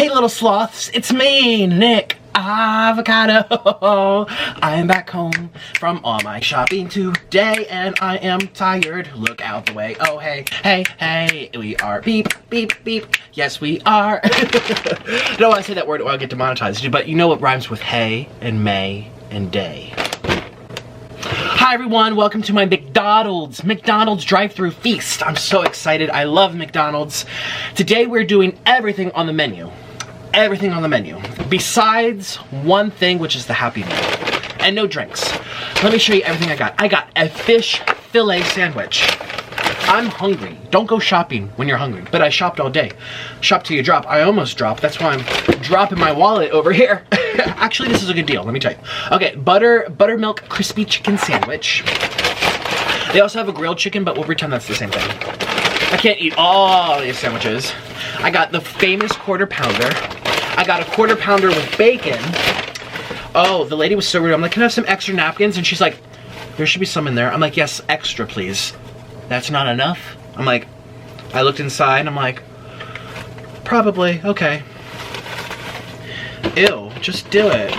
Hey little sloths, it's me, Nick Avocado. I am back home from all my shopping today and I am tired. Look out the way. Oh hey, hey, hey, we are beep, beep, beep. Yes we are. I don't want to say that word or I'll get demonetized, but you know what rhymes with hey and may and day. Hi everyone, welcome to my McDonald's drive-thru feast. I'm so excited, I love McDonald's. Today we're doing everything on the menu. Everything on the menu. Besides one thing, which is the Happy Meal. And no drinks. Let me show you everything I got. I got a fish fillet sandwich. I'm hungry. Don't go shopping when you're hungry. But I shopped all day. Shop till you drop. I almost dropped. That's why I'm dropping my wallet over here. Actually, this is a good deal. Let me tell you. Okay, buttermilk crispy chicken sandwich. They also have a grilled chicken, but we'll pretend that's the same thing. I can't eat all these sandwiches. I got the famous quarter pounder. I got a quarter pounder with bacon. Oh, the lady was so rude. I'm like, can I have some extra napkins? And she's like, there should be some in there. I'm like, yes, extra, please. That's not enough? I'm like, I looked inside, I'm like, probably, okay. Ew, just do it.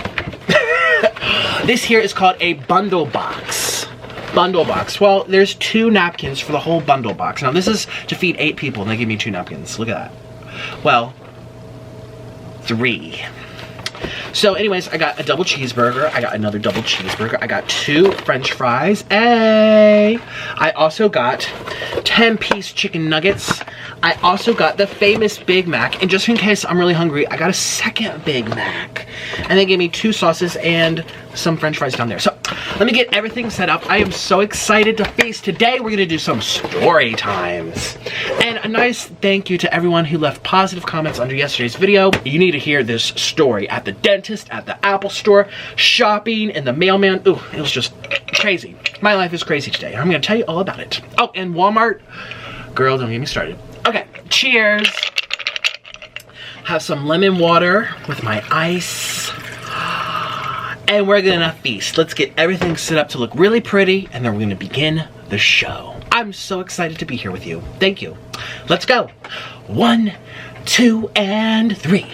This here is called a bundle box. Bundle box. Well, there's 2 napkins for the whole bundle box. Now this is to feed 8 people and they give me 2 napkins. Look at that. Well, 3. So anyways, I got a double cheeseburger. I got another double cheeseburger. I got 2 french fries. Hey! I also got 10-piece chicken nuggets. I also got the famous Big Mac. And just in case I'm really hungry, I got a second Big Mac. And they gave me 2 sauces and some french fries down there. So let me get everything set up. I am so excited to feast. Today we're gonna do some story times. And a nice thank you to everyone who left positive comments under yesterday's video. You need to hear this story at the dentist, at the Apple store, shopping, and the mailman. Ooh, it was just crazy. My life is crazy today. I'm gonna tell you all about it. Oh, and Walmart. Girl, don't get me started. Okay, cheers. Have some lemon water with my ice. And we're gonna feast. Let's get everything set up to look really pretty, and then we're gonna begin the show. I'm so excited to be here with you. Thank you. Let's go. 1, 2, and 3.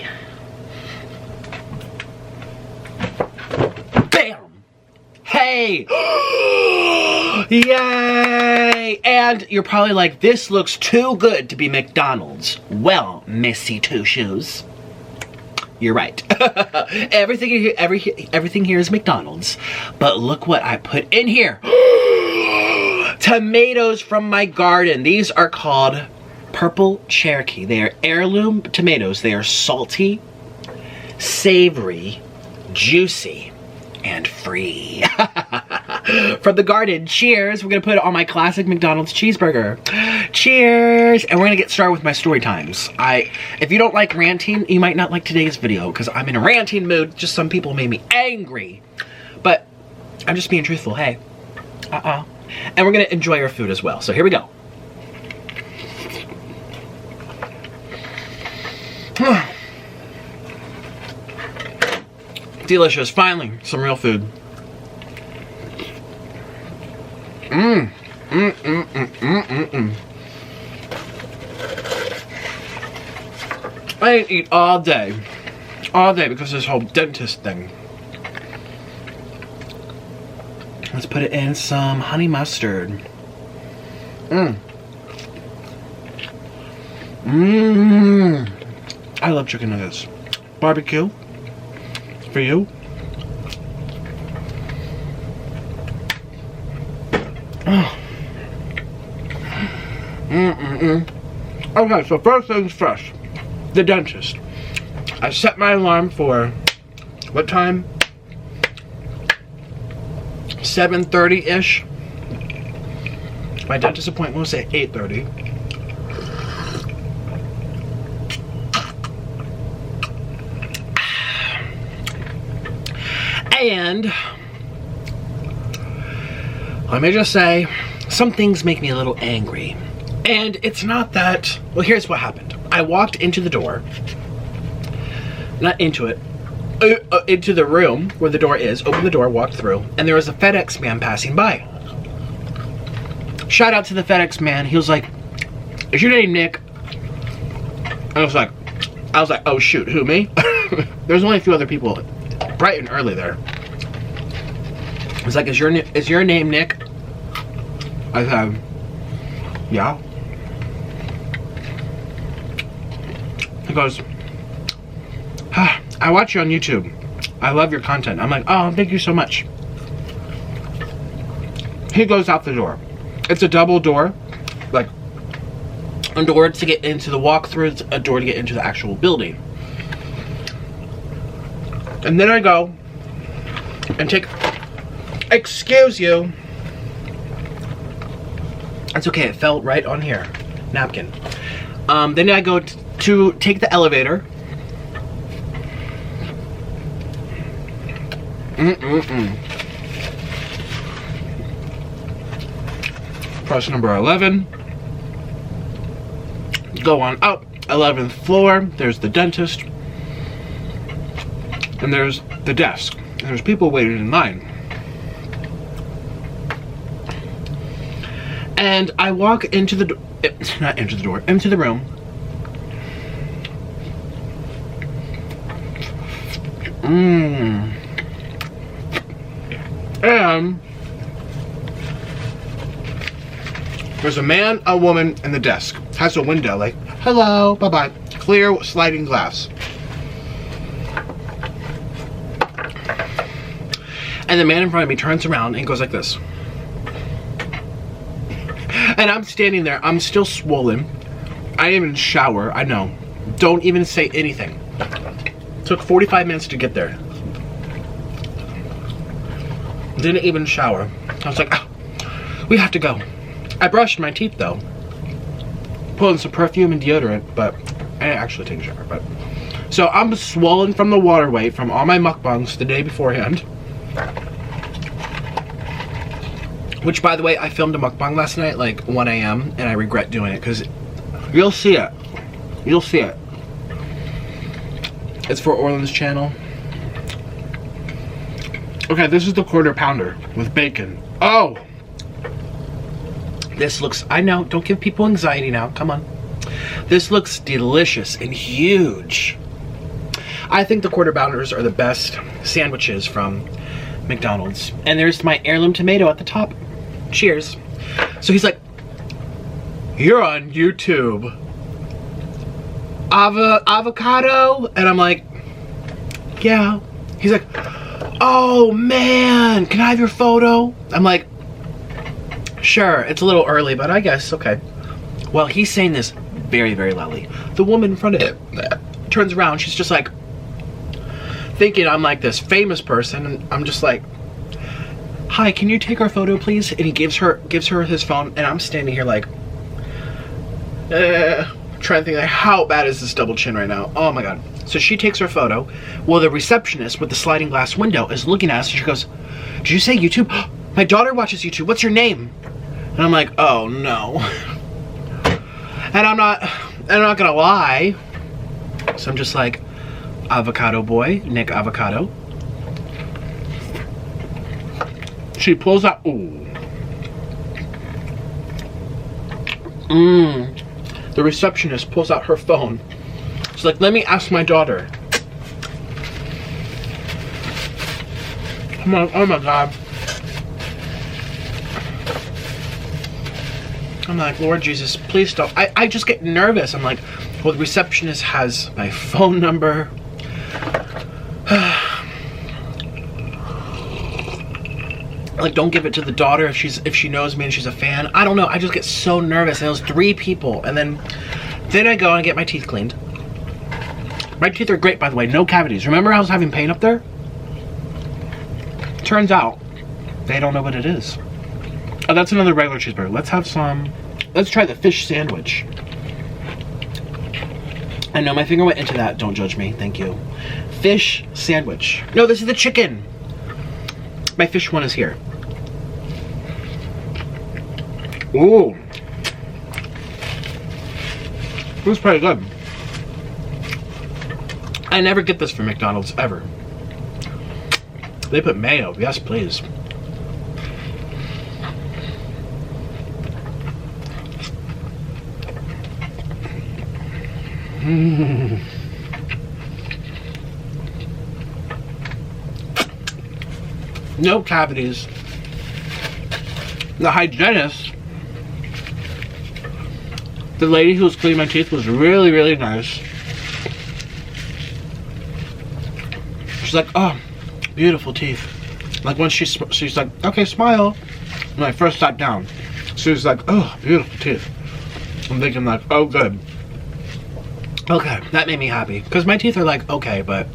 Bam! Hey! Yay! And you're probably like, this looks too good to be McDonald's. Well, Missy Two Shoes. You're right. Everything here is McDonald's. But look what I put in here. Tomatoes from my garden. These are called Purple Cherokee. They are heirloom tomatoes. They are salty, savory, juicy, and free. From the garden. Cheers. We're gonna put it on my classic McDonald's cheeseburger. Cheers. And we're gonna get started with my story times. If you don't like ranting, you might not like today's video because I'm in a ranting mood. Just some people made me angry. But I'm just being truthful. Hey. And we're gonna enjoy our food as well. So here we go. Delicious. Finally, some real food. I didn't eat all day because of this whole dentist thing. Let's put it in some honey mustard. I love chicken nuggets. Barbecue for you. Okay, so first things first, the dentist. I set my alarm for, what time? 7:30-ish. My dentist appointment was at 8:30. And let me just say, some things make me a little angry. And it's not that, well, here's what happened. I walked into the door, not into it, into the room where the door is, opened the door, walked through, and there was a FedEx man passing by. Shout out to the FedEx man. He was like, is your name Nick? I was like, I was like, oh shoot, who, me? There's only a few other people bright and early there. It's like, is your name Nick? I said, yeah. He goes, I watch you on YouTube. I love your content. I'm like, oh, thank you so much. He goes out the door. It's a double door, like a door to get into the walkthrough, it's a door to get into the actual building. And then I go and take, excuse you. It's okay, it fell right on here. Napkin. Then I go to take the elevator. Press number 11. Go on up. 11th floor. There's the dentist. And there's the desk. And there's people waiting in line. And I walk into the not into the door, into the room. And there's a man, a woman, and the desk. Has a window, like, hello, bye-bye. Clear sliding glass. And the man in front of me turns around and goes like this. And I'm standing there, I'm still swollen. I didn't even shower, I know. Don't even say anything. Took 45 minutes to get there. Didn't even shower. I was like, oh, we have to go. I brushed my teeth though. Put in some perfume and deodorant, but I didn't actually take a shower. But so I'm swollen from the water weight from all my mukbangs the day beforehand. Which, by the way, I filmed a mukbang last night, like 1 a.m. and I regret doing it because you'll see it. You'll see it. It's for Orland's channel. Okay, this is the quarter pounder with bacon. Oh! This looks, I know, don't give people anxiety now, come on. This looks delicious and huge. I think the quarter pounders are the best sandwiches from McDonald's. And there's my heirloom tomato at the top. Cheers. So he's like, you're on YouTube. Avocado? And I'm like, yeah. He's like, oh man, can I have your photo? I'm like, sure, it's a little early, but I guess, okay. Well, he's saying this very, very loudly. The woman in front of him turns around, she's just like, thinking I'm like this famous person, and I'm just like, hi, can you take our photo, please? And he gives her his phone, and I'm standing here like, trying to think like, how bad is this double chin right now? Oh my god. So she takes her photo. Well, the receptionist with the sliding glass window is looking at us, and she goes, did you say YouTube? My daughter watches YouTube. What's your name? And I'm like, oh no. And I'm not gonna lie. So I'm just like, Avocado boy, Nick Avocado. She pulls out, ooh. The receptionist pulls out her phone. She's like, let me ask my daughter. I'm like, oh my god. I'm like, Lord Jesus, please don't. I just get nervous. I'm like, well, the receptionist has my phone number. Like, don't give it to the daughter if she knows me and she's a fan. I don't know. I just get so nervous. And it was 3 people. And then I go and get my teeth cleaned. My teeth are great, by the way. No cavities. Remember I was having pain up there? Turns out they don't know what it is. Oh, that's another regular cheeseburger. Let's have some. Let's try the fish sandwich. I know my finger went into that. Don't judge me. Thank you. Fish sandwich. No, this is the chicken. My fish one is here. Ooh. It was pretty good. I never get this from McDonald's, ever. They put mayo. Yes, please. No cavities. The hygienist, the lady who was cleaning my teeth, was really, really nice. She's like, oh, beautiful teeth. Like when she's like, okay, smile. When I first sat down, she was like, oh, beautiful teeth. I'm thinking like, oh, good. Okay, that made me happy. Because my teeth are like, okay, but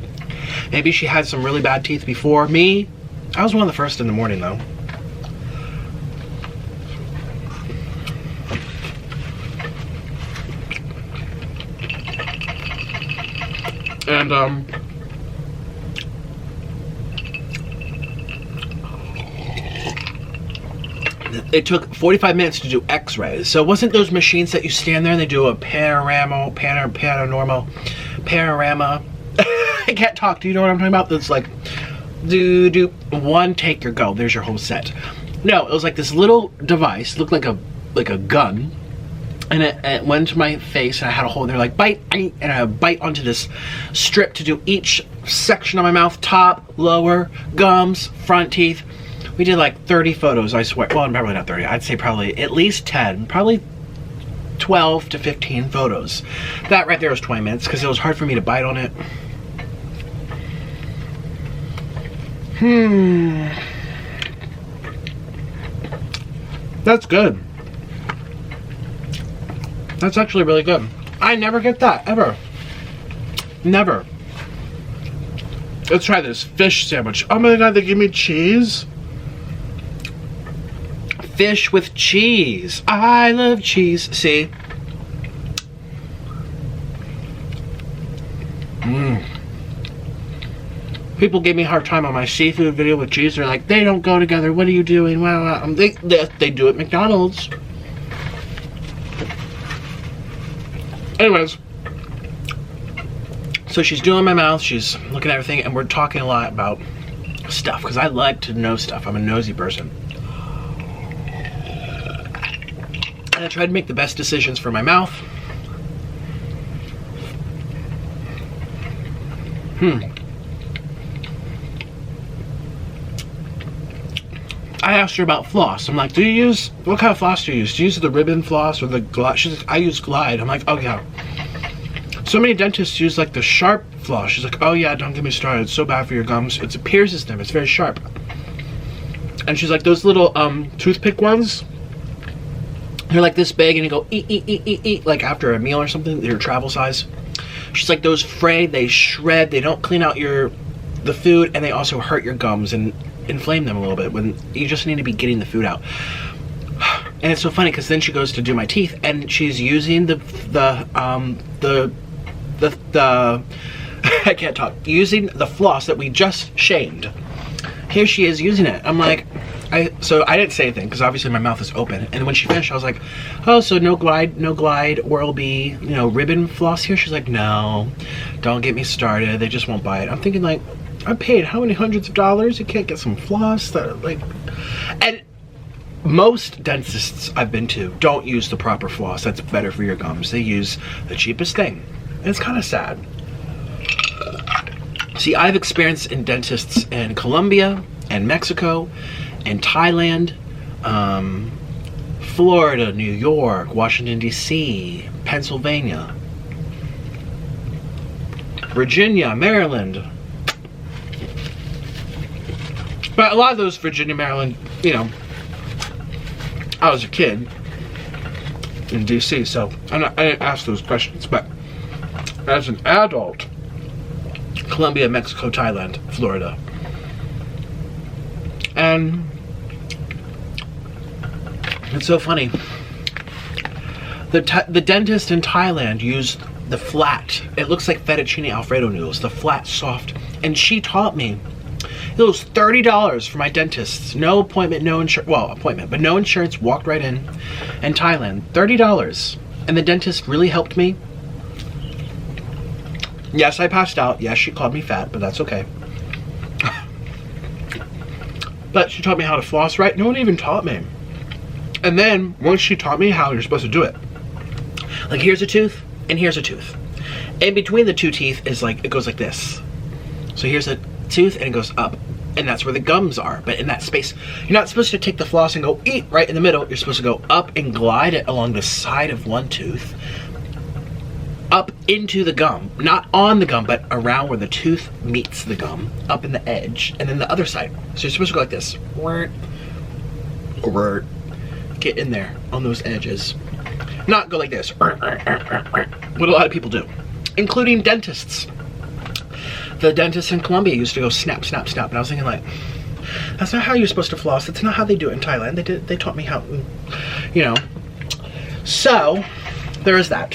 maybe she had some really bad teeth before me. I was one of the first in the morning though. And it took 45 minutes to do x-rays. So it wasn't those machines that you stand there and they do a panorama. I can't talk. Do you know what I'm talking about? That's like, do one take, your go. There's your whole set. No, it was like this little device, looked like a gun. And it went to my face and I had a hole in there, like bite, and I bite onto this strip to do each section of my mouth, top, lower, gums, front teeth. We did like 30 photos, I swear. Well, probably not 30. I'd say probably at least 10, probably 12 to 15 photos. That right there was 20 minutes because it was hard for me to bite on it. That's good. That's actually really good. I never get that, ever. Never. Let's try this fish sandwich. Oh my god, they give me cheese? Fish with cheese. I love cheese. See? People gave me a hard time on my seafood video with cheese. They're like, they don't go together. What are you doing? Well, they do at McDonald's. Anyways, so she's doing my mouth, she's looking at everything, and we're talking a lot about stuff, because I like to know stuff. I'm a nosy person. And I try to make the best decisions for my mouth. I asked her about floss. I'm like, what kind of floss do you use? Do you use the ribbon floss or the glide? She's like, I use Glide. I'm like, oh yeah. So many dentists use like the sharp floss. She's like, oh yeah, don't get me started. It's so bad for your gums. It pierces them. It's very sharp. And she's like, those little toothpick ones, they're like this big and you go eat, like after a meal or something, your travel size. She's like, those fray, they shred, they don't clean out the food, and they also hurt your gums and inflame them a little bit when you just need to be getting the food out. And it's so funny because then she goes to do my teeth and she's using the I can't talk, using the floss that we just shamed. Here she is using it. I'm like, so I didn't say anything because obviously my mouth is open. And when she finished, I was like, oh, so no Glide Oral-B, ribbon floss here? She's like, no, don't get me started. They just won't buy it. I'm thinking like, I paid how many hundreds of dollars? You can't get some floss that like, and most dentists I've been to don't use the proper floss that's better for your gums. They use the cheapest thing. And it's kind of sad. See, I've experienced in dentists in Colombia and Mexico and Thailand, Florida, New York, Washington, D.C., Pennsylvania, Virginia, Maryland. But a lot of those Virginia, Maryland, I was a kid in D.C., so I didn't ask those questions. But as an adult, Colombia, Mexico, Thailand, Florida. And it's so funny. The dentist in Thailand used the flat. It looks like fettuccine Alfredo noodles, the flat, soft. And she taught me. It was $30 for my dentist. No appointment, no insurance. Well, appointment, but no insurance. Walked right in Thailand. $30. And the dentist really helped me. Yes, I passed out. Yes, she called me fat, but that's okay. But she taught me how to floss right. No one even taught me. And then, once she taught me how you're supposed to do it. Like, here's a tooth, and here's a tooth. In between the two teeth is like, it goes like this. So here's a tooth, and it goes up. and that's where the gums are. But in that space, you're not supposed to take the floss and go eat right in the middle. You're supposed to go up and glide it along the side of one tooth, up into the gum, not on the gum, but around where the tooth meets the gum, up in the edge, and then the other side. So you're supposed to go like this. Get in there on those edges. Not go like this. What a lot of people do, including dentists. The dentists in Colombia used to go snap, snap, snap, and I was thinking like, that's not how you're supposed to floss. That's not how they do it in Thailand. They taught me how, you know. So there is that.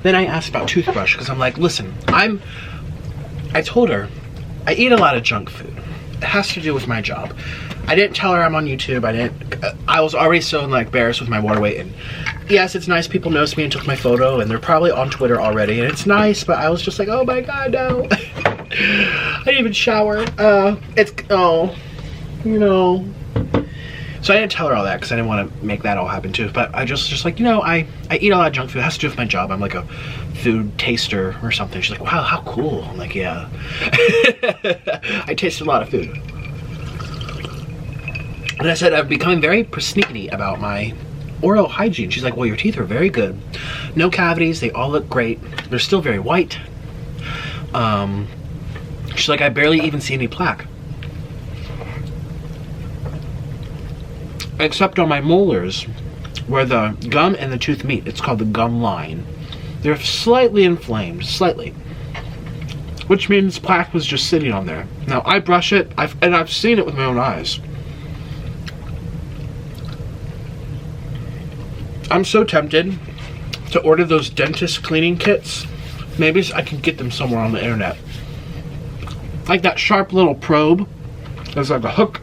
Then I asked about toothbrush because I'm like, listen, I told her I eat a lot of junk food. It has to do with my job. I didn't tell her I'm on YouTube. I was already so like embarrassed with my water weight, and yes, it's nice people noticed me and took my photo, and they're probably on Twitter already, and it's nice, but I was just like, oh my god, no. I didn't even shower. You know. So I didn't tell her all that because I didn't want to make that all happen too. But I just like, you know, I eat a lot of junk food. It has to do with my job. I'm like a food taster or something. She's like, wow, how cool. I'm like, yeah. I taste a lot of food. And I said, I'm becoming very persnickety about my oral hygiene. She's like, well, your teeth are very good. No cavities. They all look great. They're still very white. She's like, I barely even see any plaque. Except on my molars, where the gum and the tooth meet. It's called the gum line. They're slightly inflamed, slightly. Which means plaque was just sitting on there. Now, I brush it, and I've seen it with my own eyes. I'm so tempted to order those dentist cleaning kits. Maybe I can get them somewhere on the internet. Like that sharp little probe. There's like a hook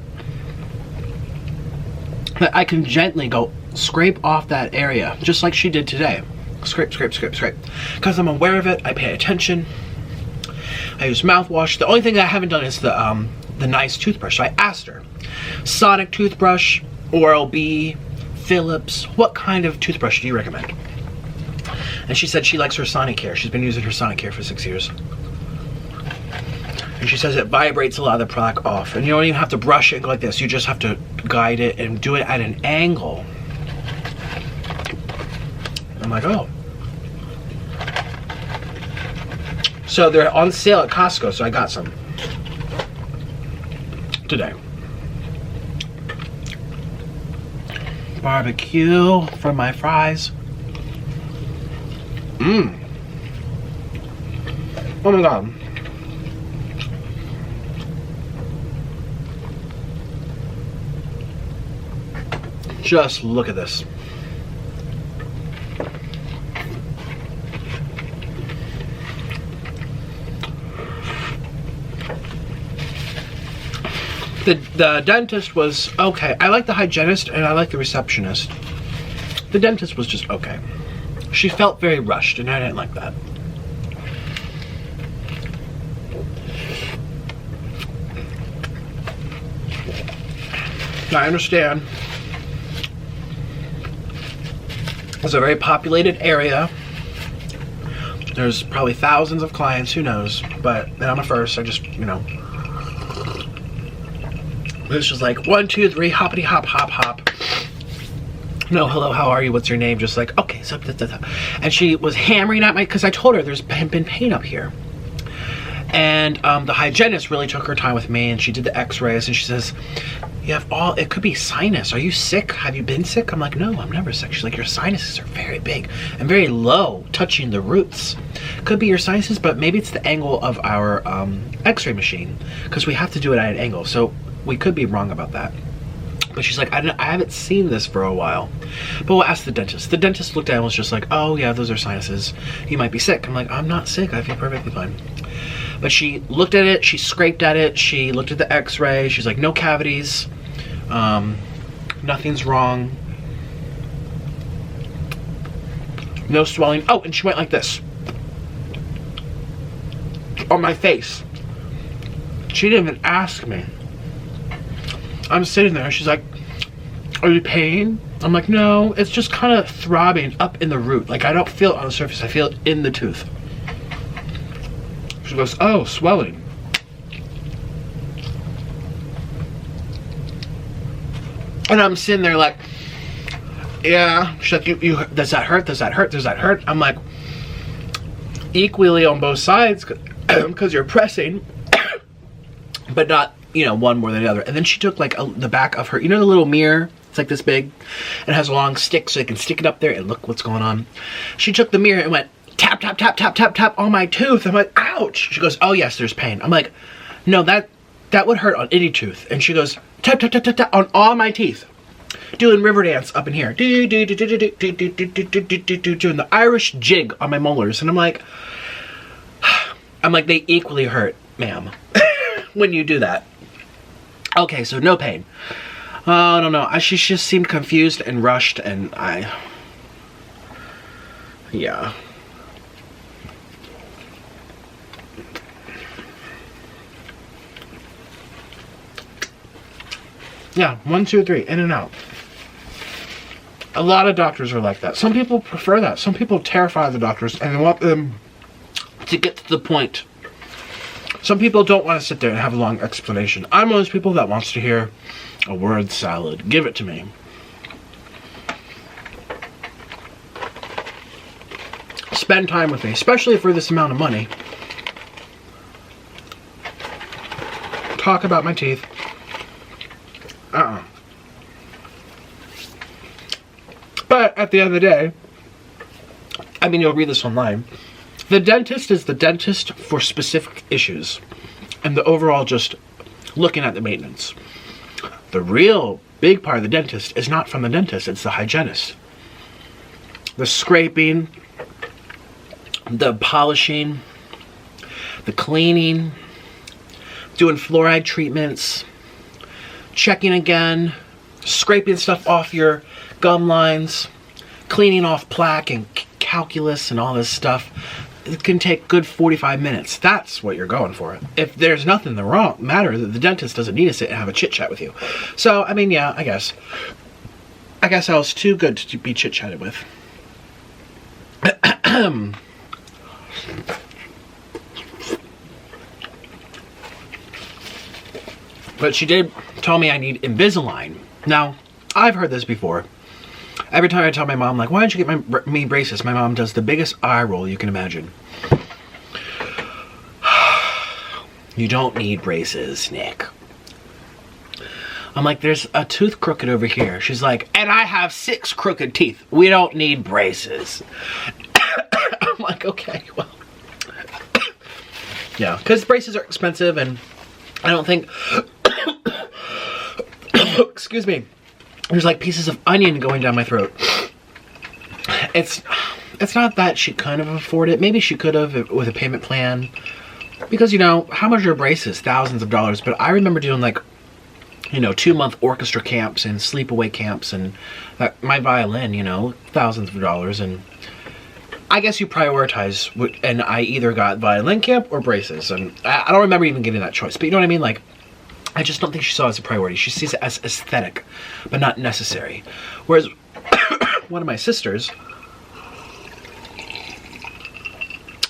that I can gently go scrape off that area, just like she did today. Scrape, scrape, scrape, scrape. Because I'm aware of it, I pay attention. I use mouthwash. The only thing that I haven't done is the nice toothbrush. So I asked her, Sonic toothbrush, Oral-B, Philips, what kind of toothbrush do you recommend? And she said she likes her Sonicare. She's been using her Sonicare for 6 years. And she says it vibrates a lot of the plaque off. And you don't even have to brush it and go like this. You just have to guide it and do it at an angle. I'm like, oh. So they're on sale at Costco, so I got some today. Barbecue for my fries. Oh my god. Just look at this. The dentist was okay. I like the hygienist and I like the receptionist. The dentist was just okay. She felt very rushed and I didn't like that. Now, I understand it's a very populated area. There's probably thousands of clients, who knows, but I'm a first, I just, you know. It's just like 1, 2, 3, hoppity hop, hop, hop. No, hello, how are you? What's your name? Just like, okay, so, and she was hammering at my, because I told her there's been pain up here. And the hygienist really took her time with me, and she did the x-rays, and she says, you have it could be sinus. Are you sick? Have you been sick? I'm like, no, I'm never sick. She's like, your sinuses are very big and very low, touching the roots. Could be your sinuses, but maybe it's the angle of our x-ray machine, because we have to do it at an angle. So we could be wrong about that. But she's like, I haven't seen this for a while. But we'll ask the dentist. The dentist looked at it and was just like, oh yeah, those are sinuses. You might be sick. I'm like, I'm not sick. I feel perfectly fine. But she looked at it, she scraped at it, she looked at the x-ray, she's like, no cavities, nothing's wrong, no swelling. Oh, and she went like this on my face. She didn't even ask me. I'm sitting there, she's like, are you in pain? I'm like, no, it's just kind of throbbing up in the root. Like, I don't feel it on the surface, I feel it in the tooth. She goes, oh, swelling. And I'm sitting there like, yeah. She's like, you does that hurt? Does that hurt? Does that hurt? I'm like, equally on both sides, because you're pressing, but not, you know, one more than the other. And then she took like the back of her, you know, the little mirror. It's like this big, and it has a long stick, so you can stick it up there and look what's going on. She took the mirror and went tap tap tap tap tap tap on my tooth. I'm like, ouch. She goes, oh yes, there's pain. I'm like, no, that would hurt on any tooth. And she goes, tap tap tap tap tap on all my teeth, doing river dance up in here, doing the Irish jig on my molars. And I'm like, they equally hurt, ma'am, when you do that. Okay, so no pain. I don't know. She just seemed confused and rushed, and yeah. Yeah, 1, 2, 3, in and out. A lot of doctors are like that. Some people prefer that. Some people terrify the doctors and they want them to get to the point. Some people don't want to sit there and have a long explanation. I'm one of those people that wants to hear a word salad. Give it to me. Spend time with me, especially for this amount of money. Talk about my teeth. But at the end of the day, I mean, you'll read this online. The dentist is the dentist for specific issues, and the overall just looking at the maintenance. The real big part of the dentist is not from the dentist, it's the hygienist. The scraping, the polishing, the cleaning, doing fluoride treatments, checking again, scraping stuff off your gum lines, cleaning off plaque and calculus and all this stuff. It can take good 45 minutes. That's what you're going for. If there's nothing the matter, the dentist doesn't need to sit and have a chit chat with you. So, I mean, yeah, I guess I was too good to be chit chatted with. But she did tell me I need Invisalign. Now, I've heard this before. Every time I tell my mom, like, why don't you get me braces? My mom does the biggest eye roll you can imagine. You don't need braces, Nick. I'm like, there's a tooth crooked over here. She's like, and I have 6 crooked teeth. We don't need braces. I'm like, okay, well. Yeah, because braces are expensive, and I don't think, excuse me, there's like pieces of onion going down my throat. It's not that she couldn't have afforded it. Maybe she could have with a payment plan. Because, you know, how much are braces? Thousands of dollars. But I remember doing like, you know, 2-month orchestra camps and sleepaway camps. And my violin, you know, thousands of dollars. And I guess you prioritize. And I either got violin camp or braces. And I don't remember even getting that choice. But you know what I mean? Like, I just don't think she saw it as a priority. She sees it as aesthetic, but not necessary. Whereas one of my sisters,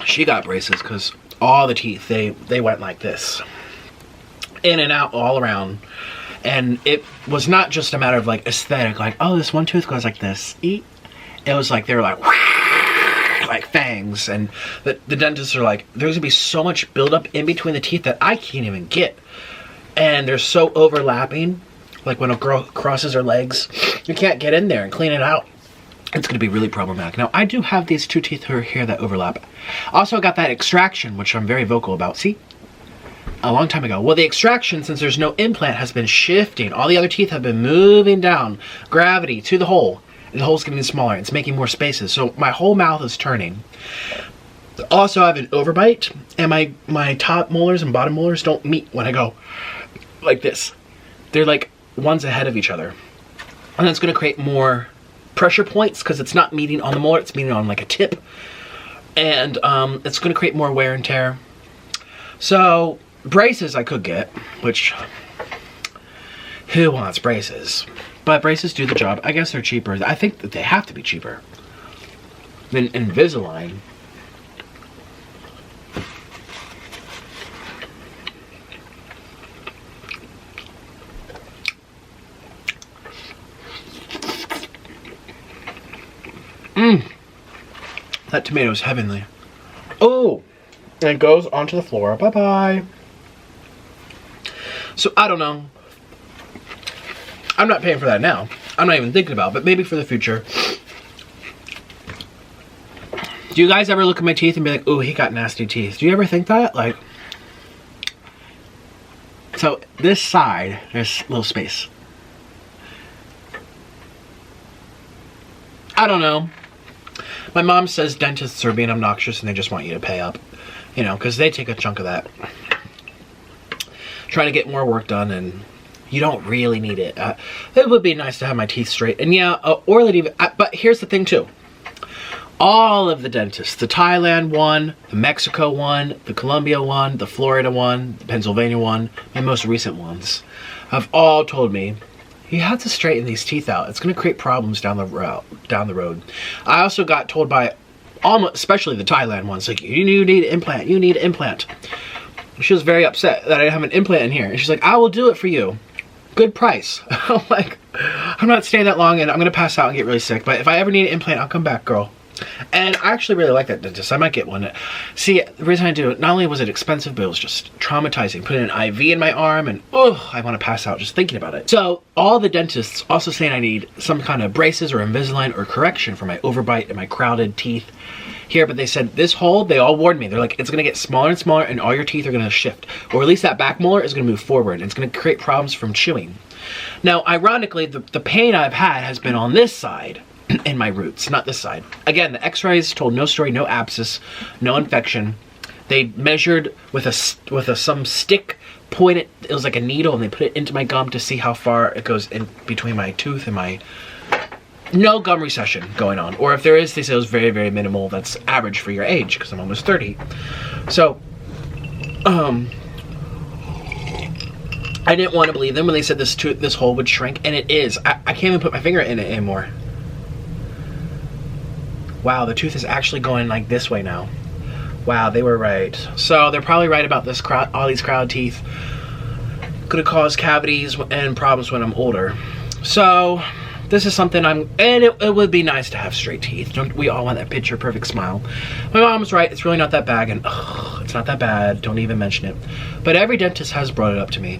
she got braces because all the teeth, they went like this. In and out all around. And it was not just a matter of like aesthetic, like, oh, this one tooth goes like this. It was like, they were like fangs. And the dentists are like, there's gonna be so much buildup in between the teeth that I can't even get. And they're so overlapping, like when a girl crosses her legs, you can't get in there and clean it out. It's going to be really problematic. Now, I do have these 2 teeth here that overlap. Also, I got that extraction, which I'm very vocal about. See? A long time ago. Well, the extraction, since there's no implant, has been shifting. All the other teeth have been moving down. Gravity to the hole. And the hole's getting smaller. It's making more spaces. So my whole mouth is turning. Also, I have an overbite. And my top molars and bottom molars don't meet when I go like this. They're like ones ahead of each other. And that's going to create more pressure points because it's not meeting on the molar, it's meeting on like a tip. And it's going to create more wear and tear. So braces I could get, which who wants braces? But braces do the job. I guess they're cheaper. I think that they have to be cheaper than Invisalign. That tomato is heavenly. Oh, and it goes onto the floor. Bye-bye. So, I don't know. I'm not paying for that now. I'm not even thinking about it, but maybe for the future. Do you guys ever look at my teeth and be like, "Ooh, he got nasty teeth"? Do you ever think that? Like, so this side, there's a little space. I don't know. My mom says dentists are being obnoxious and they just want you to pay up. You know, because they take a chunk of that. Trying to get more work done, and you don't really need it. It would be nice to have my teeth straight. And yeah, or let even, but here's the thing too. All of the dentists, the Thailand one, the Mexico one, the Colombia one, the Florida one, the Pennsylvania one, my most recent ones, have all told me, you have to straighten these teeth out. It's going to create problems down the road. I also got told by almost, especially the Thailand ones, like, you need an implant, you need an implant. She was very upset that I have an implant in here. And she's like, I will do it for you. Good price. I'm like, I'm not staying that long and I'm going to pass out and get really sick. But if I ever need an implant, I'll come back, girl. And I actually really like that dentist. I might get one. See, the reason I do it, not only was it expensive, but it was just traumatizing. Putting an IV in my arm and, oh, I want to pass out just thinking about it. So, all the dentists also saying I need some kind of braces or Invisalign or correction for my overbite and my crowded teeth here. But they said this hole, they all warned me. They're like, it's going to get smaller and smaller and all your teeth are going to shift. Or at least that back molar is going to move forward and it's going to create problems from chewing. Now, ironically, the pain I've had has been on this side. In my roots, not this side. Again, the x-rays told no story, no abscess, no infection. They measured with some stick, pointed, it was like a needle, and they put it into my gum to see how far it goes in between my tooth and my, no gum recession going on. Or if there is, they say it was very, very minimal. That's average for your age, because I'm almost 30. So, I didn't want to believe them when they said this hole would shrink, and it is. I can't even put my finger in it anymore. Wow, the tooth is actually going like this way now. Wow, they were right. So they're probably right about this all these crowded teeth. Could have caused cavities and problems when I'm older. So this is something and it would be nice to have straight teeth. Don't we all want that picture perfect smile? My mom's right, it's really not that bad, and it's not that bad, don't even mention it. But every dentist has brought it up to me.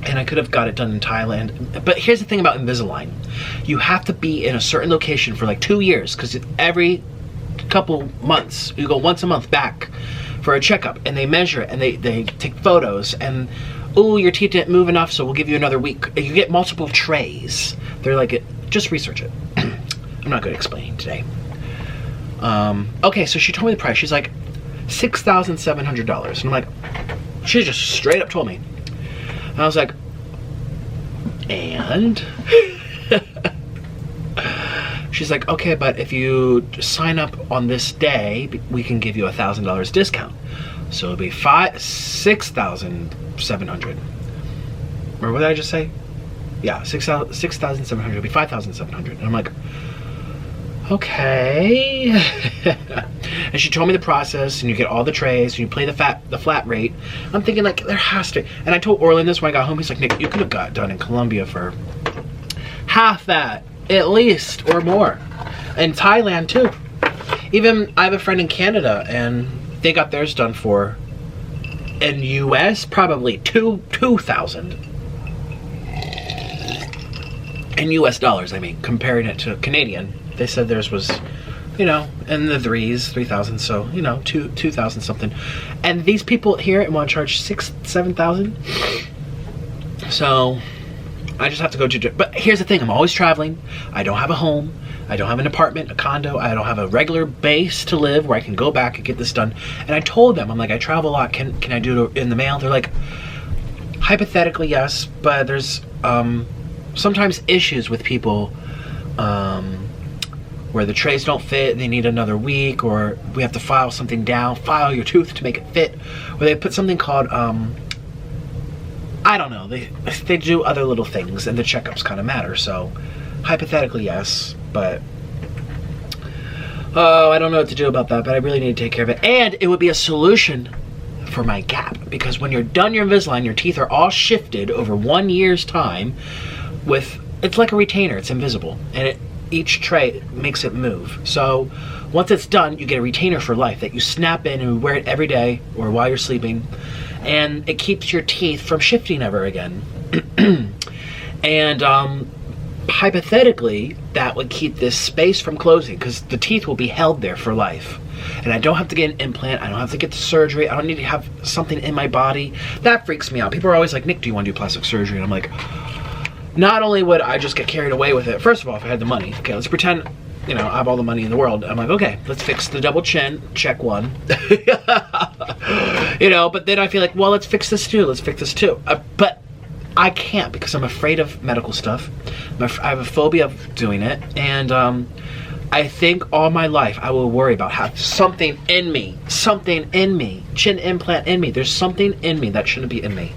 And I could have got it done in Thailand. But here's the thing about Invisalign. You have to be in a certain location for like 2 years, because every couple months, you go once a month back for a checkup, and they measure it, and they take photos, and, oh, your teeth didn't move enough, so we'll give you another week. You get multiple trays. They're like, just research it. I'm not good at explaining today. Okay, so she told me the price. She's like, $6,700. And I'm like, she just straight up told me. And I was like, and? She's like, okay, but if you sign up on this day, we can give you $1,000 discount. So it'll be $6,700. Or what did I just say? Yeah, $6,700. It'll be $5,700. And I'm like, okay. And she told me the process, and you get all the trays, and you play the flat rate. I'm thinking, like, there has to. And I told Orlin this when I got home. He's like, Nick, you could have got done in Colombia for half that, at least, or more. In Thailand too. Even I have a friend in Canada, and they got theirs done for, in US, probably $2,000. In US dollars, I mean, comparing it to Canadian. They said theirs was, you know, in the 3,000, so, you know, 2,000 something. And these people here want to charge 7,000. So I just have to go to, but here's the thing, I'm always traveling. I don't have a home. I don't have an apartment, a condo. I don't have a regular base to live where I can go back and get this done. And I told them, I'm like, I travel a lot. Can I do it in the mail? They're like, hypothetically, yes, but there's sometimes issues with people where the trays don't fit, they need another week, or we have to file something down, file your tooth to make it fit, or they put something called, I don't know, they do other little things, and the checkups kind of matter. So hypothetically, yes, but oh, I don't know what to do about that, but I really need to take care of it. And it would be a solution for my gap, because when you're done your Invisalign, your teeth are all shifted over 1 year's time with, it's like a retainer, it's invisible, and each tray makes it move. So once it's done, you get a retainer for life that you snap in and wear it every day or while you're sleeping, and it keeps your teeth from shifting ever again. And hypothetically, that would keep this space from closing because the teeth will be held there for life. And I don't have to get an implant. I don't have to get the surgery. I don't need to have something in my body. That freaks me out. People are always like, Nick, do you want to do plastic surgery? And I'm like, not only would I just get carried away with it, first of all, if I had the money, okay, let's pretend, you know, I have all the money in the world. I'm like, okay, let's fix the double chin, check one. You know, but then I feel like, well, let's fix this too, but I can't because I'm afraid of medical stuff. I have a phobia of doing it, and I think all my life I will worry about having something in me, chin implant in me. There's something in me that shouldn't be in me.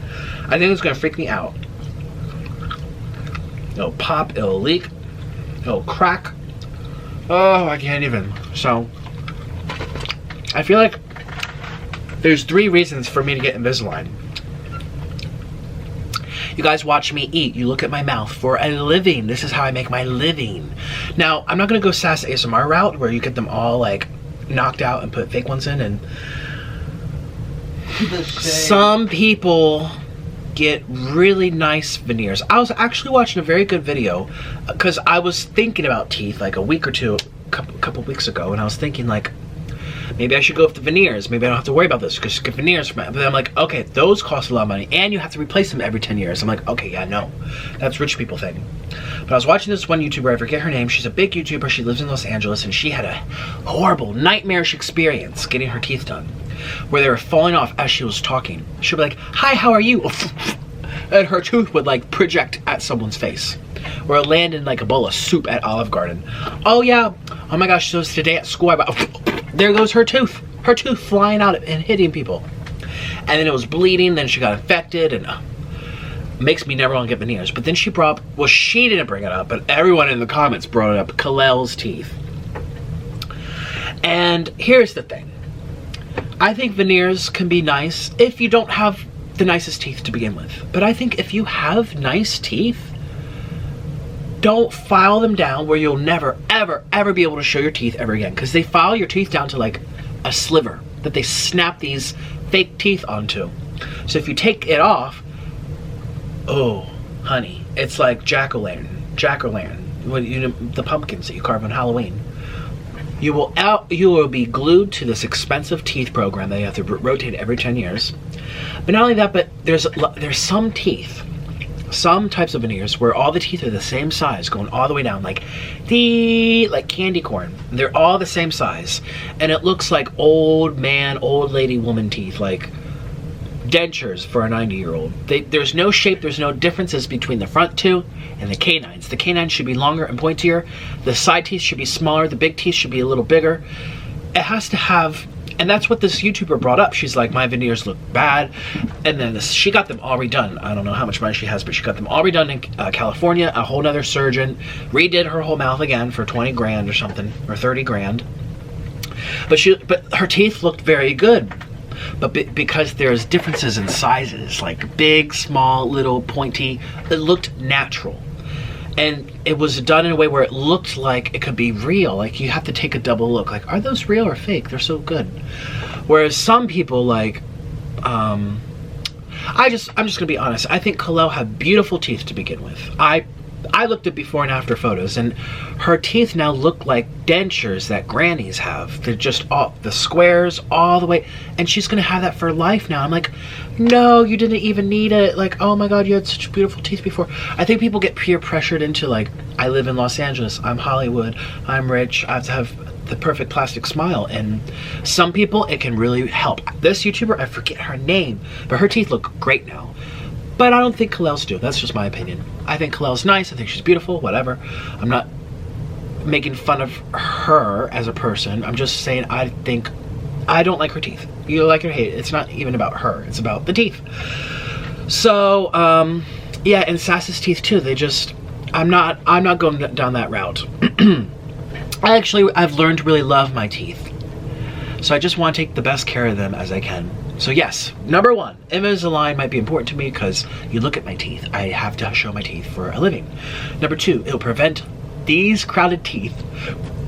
I think it's gonna freak me out. It'll pop, it'll leak, it'll crack. Oh, I can't even. So, I feel like there's 3 reasons for me to get Invisalign. You guys watch me eat. You look at my mouth for a living. This is how I make my living. Now, I'm not gonna go Sass ASMR route where you get them all like knocked out and put fake ones in, and some people get really nice veneers. I was actually watching a very good video because I was thinking about teeth like a week or two, couple weeks ago, and I was thinking like, maybe I should go with the veneers. Maybe I don't have to worry about this because get veneers from it. But then I'm like, okay, those cost a lot of money and you have to replace them every 10 years. I'm like, okay, yeah, no, that's rich people thing. But I was watching this one YouTuber, I forget her name. She's a big YouTuber. She lives in Los Angeles, and she had a horrible, nightmarish experience getting her teeth done, where they were falling off as she was talking. She'd be like, hi, how are you? And her tooth would like project at someone's face, or land in like a bowl of soup at Olive Garden. Oh yeah, oh my gosh, so today at school there goes her tooth flying out and hitting people. And then it was bleeding, then she got infected, and makes me never want to get veneers. But then she brought up, well, she didn't bring it up, but everyone in the comments brought it up, Kalel's teeth. And here's the thing. I think veneers can be nice if you don't have the nicest teeth to begin with. But I think if you have nice teeth, don't file them down where you'll never, ever, ever be able to show your teeth ever again. Because they file your teeth down to like a sliver that they snap these fake teeth onto. So if you take it off, oh, honey, it's like jack-o'-lantern, well, you know, the pumpkins that you carve on Halloween. You will be glued to this expensive teeth program that you have to rotate every 10 years. But not only that, but there's some teeth, some types of veneers where all the teeth are the same size, going all the way down, like candy corn. They're all the same size, and it looks like old man, old lady, woman teeth, like dentures for a 90-year-old. There's no shape, there's no differences between the front two and the canines. The canines should be longer and pointier. The side teeth should be smaller. The big teeth should be a little bigger. It has to have, and that's what this YouTuber brought up. She's like, my veneers look bad. And then she got them all redone. I don't know how much money she has, but she got them all redone in California. A whole nother surgeon redid her whole mouth again for 20 grand or something, or 30 grand. But her teeth looked very good. But because there's differences in sizes, like big, small, little, pointy, it looked natural. And it was done in a way where it looked like it could be real. Like you have to take a double look. Like, are those real or fake? They're so good. Whereas some people like, I'm just gonna be honest. I think Kalel had beautiful teeth to begin with. I looked at before and after photos, and her teeth now look like dentures that grannies have. They're just all the squares all the way, and she's gonna have that for life now. I'm like, no, you didn't even need it. Like, oh my God, you had such beautiful teeth before. I think people get peer pressured into like, I live in Los Angeles, I'm Hollywood, I'm rich, I have to have the perfect plastic smile. And some people, it can really help. This YouTuber, I forget her name, but her teeth look great now. But I don't think Kalel's do. That's just my opinion. I think Kalel's nice. I think she's beautiful, whatever. I'm not making fun of her as a person. I'm just saying I don't like her teeth. You like her hate it. It's not even about her. It's about the teeth. So, yeah, and Sass's teeth too. They just, I'm not going down that route. I've learned to really love my teeth. So I just want to take the best care of them as I can. So yes, number one, Invisalign might be important to me because you look at my teeth. I have to show my teeth for a living. Number two, it'll prevent these crowded teeth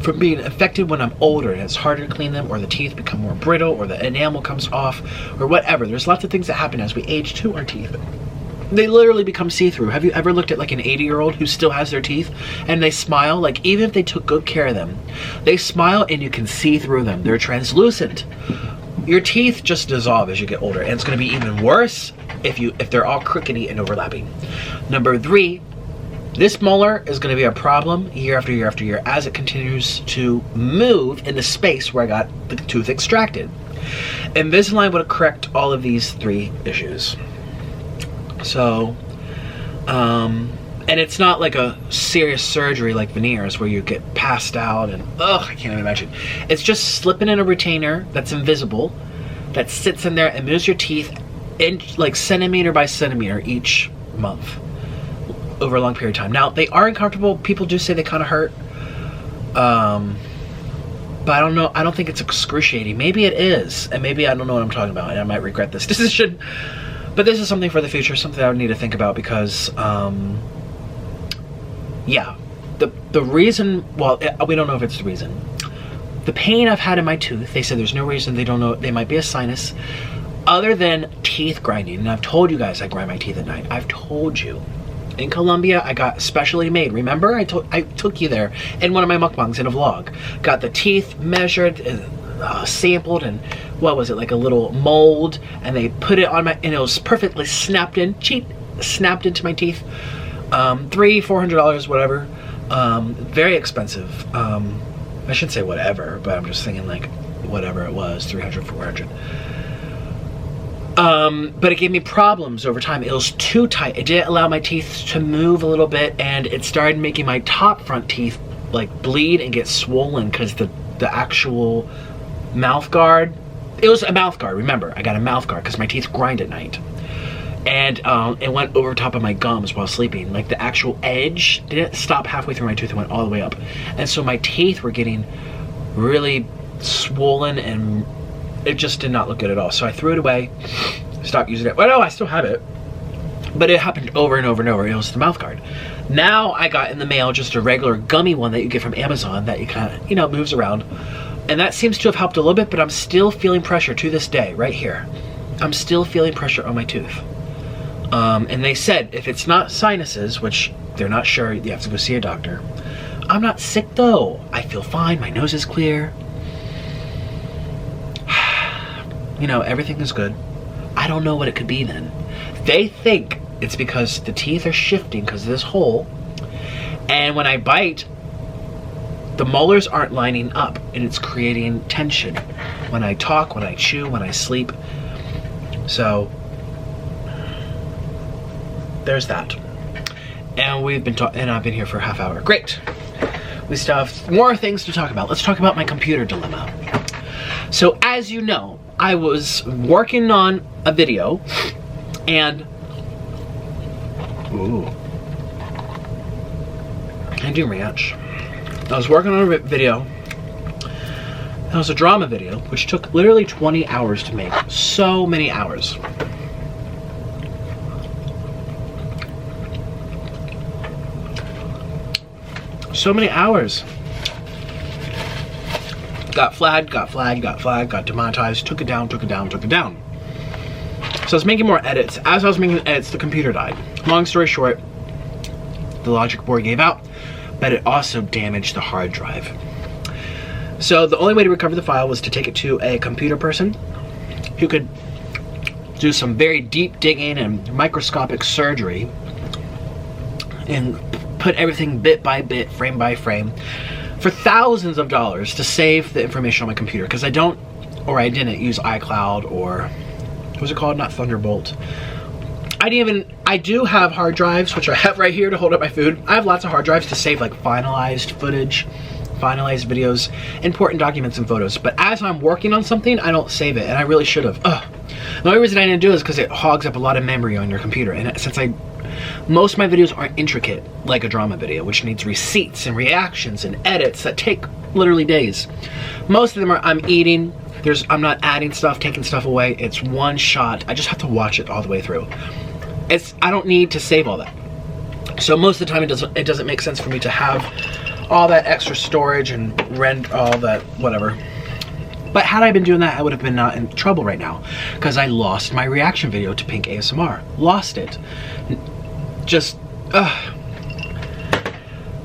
from being affected when I'm older and it's harder to clean them, or the teeth become more brittle, or the enamel comes off, or whatever. There's lots of things that happen as we age to our teeth. They literally become see-through. Have you ever looked at like an 80-year-old who still has their teeth and they smile? Like, even if they took good care of them, they smile and you can see through them. They're translucent. Your teeth just dissolve as you get older, and it's going to be even worse if they're all crookedy and overlapping. Number 3, this molar is going to be a problem year after year after year as it continues to move in the space where I got the tooth extracted. Invisalign would correct all of these 3 issues. So, and it's not like a serious surgery like veneers where you get passed out and, ugh, I can't even imagine. It's just slipping in a retainer that's invisible, that sits in there and moves your teeth in like centimeter by centimeter each month over a long period of time. Now, they are uncomfortable. People do say they kind of hurt. But I don't know. I don't think it's excruciating. Maybe it is. And maybe I don't know what I'm talking about, and I might regret this decision. But this is something for the future, something I would need to think about because, yeah, the reason, well, we don't know if it's the reason. The pain I've had in my tooth, they said there's no reason, they don't know, they might be a sinus, other than teeth grinding. And I've told you guys I grind my teeth at night. I've told you. In Colombia, I got specially made. Remember, I took you there in one of my mukbangs in a vlog. Got the teeth measured and sampled, and what was it, like a little mold, and they put it on my, and it was perfectly snapped into my teeth. $300-400, whatever. Very expensive. I shouldn't say whatever, but I'm just thinking like whatever it was, $300-400. But it gave me problems over time. It was too tight. It didn't allow my teeth to move a little bit, and it started making my top front teeth like bleed and get swollen because the actual mouth guard, it was a mouth guard. Remember, I got a mouth guard because my teeth grind at night. And it went over top of my gums while sleeping. Like the actual edge didn't stop halfway through my tooth, it went all the way up. And so my teeth were getting really swollen, and it just did not look good at all. So I threw it away, stopped using it. Well, no, I still have it. But it happened over and over and over. It was the mouth guard. Now I got in the mail just a regular gummy one that you get from Amazon that you kind of, you know, moves around. And that seems to have helped a little bit, but I'm still feeling pressure to this day, right here. I'm still feeling pressure on my tooth. And they said if it's not sinuses, which they're not sure, you have to go see a doctor. I'm not sick though. I feel fine, my nose is clear. You know, everything is good. I don't know what it could be then. They think it's because the teeth are shifting because of this hole. And when I bite, the molars aren't lining up, and it's creating tension when I talk, when I chew, when I sleep. So there's that. And we've been and I've been here for a half hour. Great. We still have more things to talk about. Let's talk about my computer dilemma. So as you know, I was working on a video, and ooh, I do ranch. I was working on a video. It was a drama video, which took literally 20 hours to make. So many hours. So many hours. Got flagged, got demonetized, took it down. So I was making more edits. As I was making edits, the computer died. Long story short, the logic board gave out, but it also damaged the hard drive. So the only way to recover the file was to take it to a computer person who could do some very deep digging and microscopic surgery and put everything bit by bit, frame by frame, for thousands of dollars to save the information on my computer, because I didn't use iCloud, or what was it called? Not Thunderbolt. I do have hard drives, which I have right here to hold up my food. I have lots of hard drives to save like finalized footage, finalized videos, important documents and photos. But as I'm working on something, I don't save it, and I really should have. The only reason I didn't do it is because it hogs up a lot of memory on your computer, and since most of my videos aren't intricate like a drama video, which needs receipts and reactions and edits that take literally days. Most of them are I'm eating, I'm not adding stuff, taking stuff away. It's one shot. I just have to watch it all the way through. I don't need to save all that. So most of the time it doesn't make sense for me to have all that extra storage and rent all that whatever. But had I been doing that, I would have been not in trouble right now, because I lost my reaction video to Pink ASMR. Lost it. Just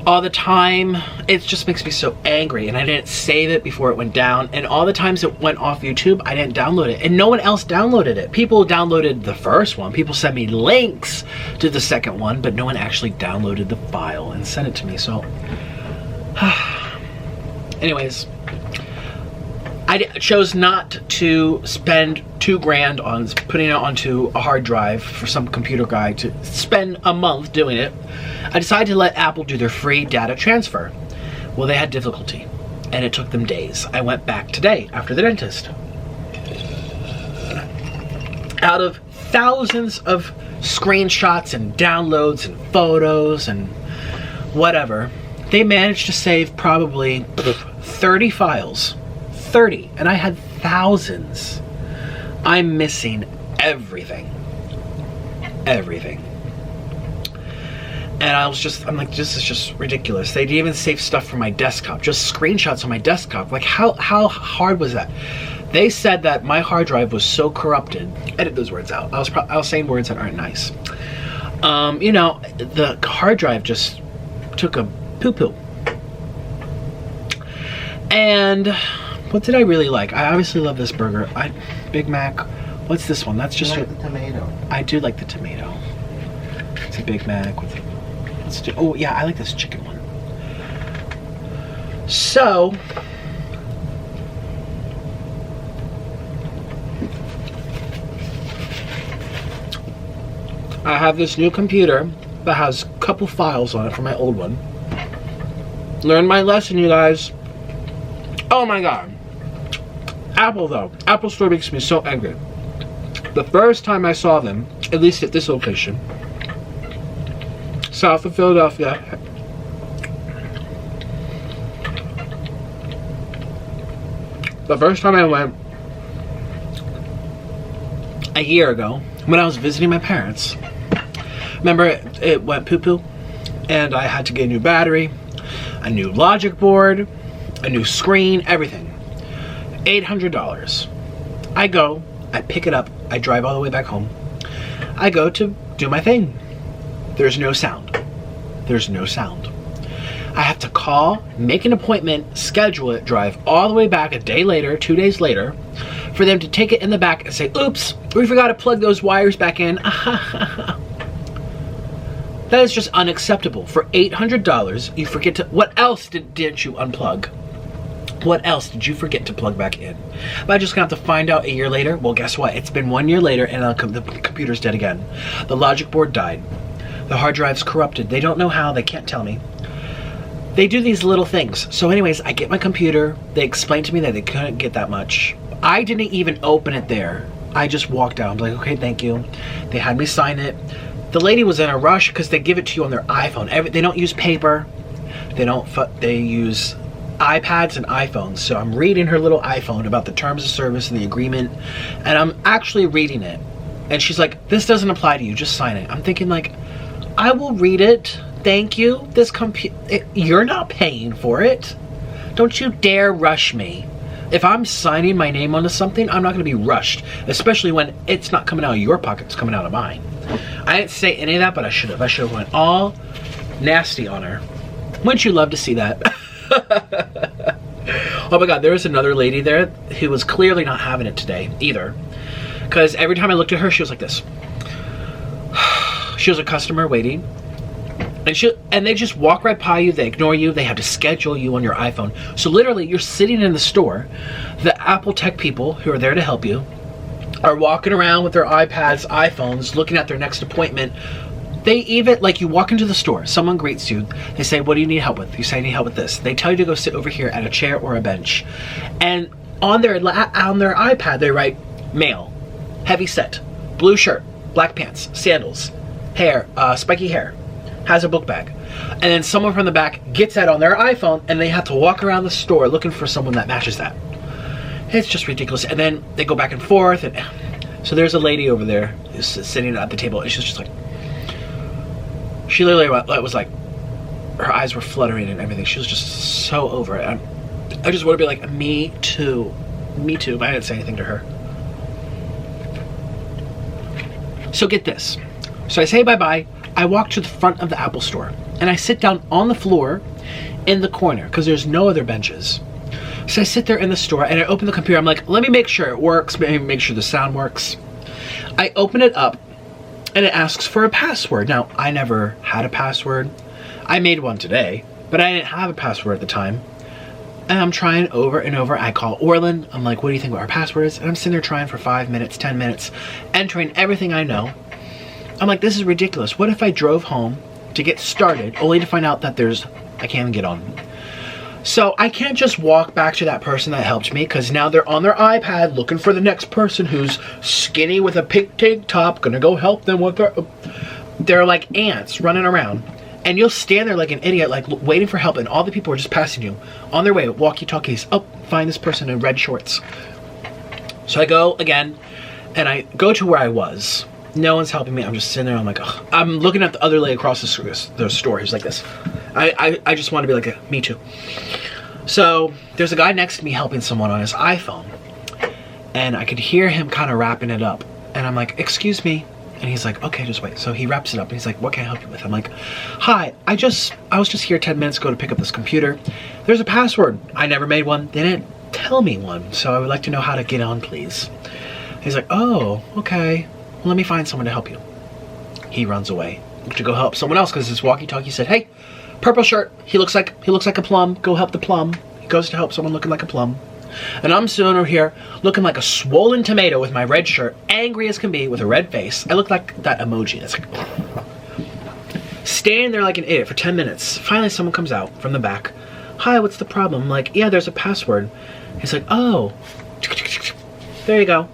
all the time. It just makes me so angry, and I didn't save it before it went down, and all the times it went off YouTube, I didn't download it, and no one else downloaded it. People downloaded the first one, people sent me links to the second one, but no one actually downloaded the file and sent it to me. So anyways, I chose not to spend $2,000 on putting it onto a hard drive for some computer guy to spend a month doing it. I decided to let Apple do their free data transfer. Well, they had difficulty, and it took them days. I went back today after the dentist. Out of thousands of screenshots and downloads and photos and whatever, they managed to save probably 30 files. 30, and I had thousands. I'm missing everything. Everything. And I'm like, this is just ridiculous. They didn't even save stuff from my desktop, just screenshots on my desktop. Like, how hard was that? They said that my hard drive was so corrupted. Edit those words out. I was saying words that aren't nice. You know, the hard drive just took a poo-poo. And what did I really like? I obviously love this burger. Big Mac. What's this one? That's just like the tomato. I do like the tomato. It's a Big Mac with. Oh yeah, I like this chicken one. So I have this new computer that has a couple files on it from my old one. Learned my lesson, you guys. Oh my god. Apple though. Apple Store makes me so angry. The first time I saw them, at least at this location, south of Philadelphia, the first time I went a year ago, when I was visiting my parents, remember it went poo-poo, and I had to get a new battery, a new logic board, a new screen, everything. $800. I go, I pick it up, I drive all the way back home. I go to do my thing. There's no sound. There's no sound. I have to call, make an appointment, schedule it, drive all the way back a day later, 2 days later, for them to take it in the back and say, oops, we forgot to plug those wires back in. That is just unacceptable. For $800, you forget to, what else didn't you unplug? What else did you forget to plug back in? Am I just gonna have to find out a year later? Well, guess what? It's been 1 year later and the computer's dead again. The logic board died. The hard drive's corrupted. They don't know how, they can't tell me. They do these little things. So anyways, I get my computer. They explained to me that they couldn't get that much. I didn't even open it there. I just walked out. I'm like, okay, thank you. They had me sign it. The lady was in a rush because they give it to you on their iPhone. They don't use paper. They use iPads and iPhones. So I'm reading her little iPhone about the terms of service and the agreement, and I'm actually reading it. And she's like, this doesn't apply to you, just sign it. I'm thinking like, I will read it, thank you. You're not paying for it. Don't you dare rush me. If I'm signing my name onto something, I'm not gonna be rushed, especially when it's not coming out of your pocket, it's coming out of mine. I didn't say any of that, but I should have. I should have went all nasty on her. Wouldn't you love to see that? Oh my god, there was another lady there who was clearly not having it today either, because every time I looked at her, she was like this. She was a customer waiting, and they just walk right by you, they ignore you, they have to schedule you on your iPhone. So literally, you're sitting in the store, the Apple tech people who are there to help you are walking around with their iPads, iPhones, looking at their next appointment. They even, like, you walk into the store, someone greets you, they say, what do you need help with? You say, I need help with this. They tell you to go sit over here at a chair or a bench. And on their iPad, they write, male, heavy set, blue shirt, black pants, sandals, hair, spiky hair, has a book bag. And then someone from the back gets that on their iPhone, and they have to walk around the store looking for someone that matches that. It's just ridiculous. And then they go back and forth, and so there's a lady over there who's sitting at the table, and she's just like, She literally was like, her eyes were fluttering and everything. She was just so over it. I just want to be like, me too. Me too, but I didn't say anything to her. So get this. So I say bye-bye. I walk to the front of the Apple store and I sit down on the floor in the corner because there's no other benches. So I sit there in the store and I open the computer. I'm like, let me make sure it works, maybe make sure the sound works. I open it up and it asks for a password. Now, I never had a password. I made one today, but I didn't have a password at the time. And I'm trying over and over. I call Orland. I'm like, what do you think our password is? And I'm sitting there trying for 5 minutes, 10 minutes, entering everything I know. I'm like, this is ridiculous. What if I drove home to get started only to find out that I can't even get on? So I can't just walk back to that person that helped me because now they're on their iPad looking for the next person who's skinny with a pink tank top, gonna go help them with their... They're like ants running around. And you'll stand there like an idiot, like waiting for help, and all the people are just passing you on their way, walkie-talkies. Oh, find this person in red shorts. So I go again, and I go to where I was. No one's helping me. I'm just sitting there. I'm like, ugh. I'm looking at the other lady across the store. He's like this. I just want to be like, me too. So there's a guy next to me helping someone on his iPhone, and I could hear him kind of wrapping it up. And I'm like, excuse me. And he's like, okay, just wait. So he wraps it up and he's like, what can I help you with? I'm like, hi, I was just here 10 minutes ago to pick up this computer. There's a password. I never made one. They didn't tell me one. So I would like to know how to get on, please. He's like, oh, okay. Well, let me find someone to help you. He runs away to go help someone else because his walkie-talkie said, hey, purple shirt. He looks like a plum. Go help the plum. He goes to help someone looking like a plum. And I'm sitting over here looking like a swollen tomato with my red shirt, angry as can be, with a red face. I look like that emoji. That's like, standing there like an idiot for 10 minutes. Finally, someone comes out from the back. Hi, what's the problem? I'm like, yeah, there's a password. He's like, oh, there you go.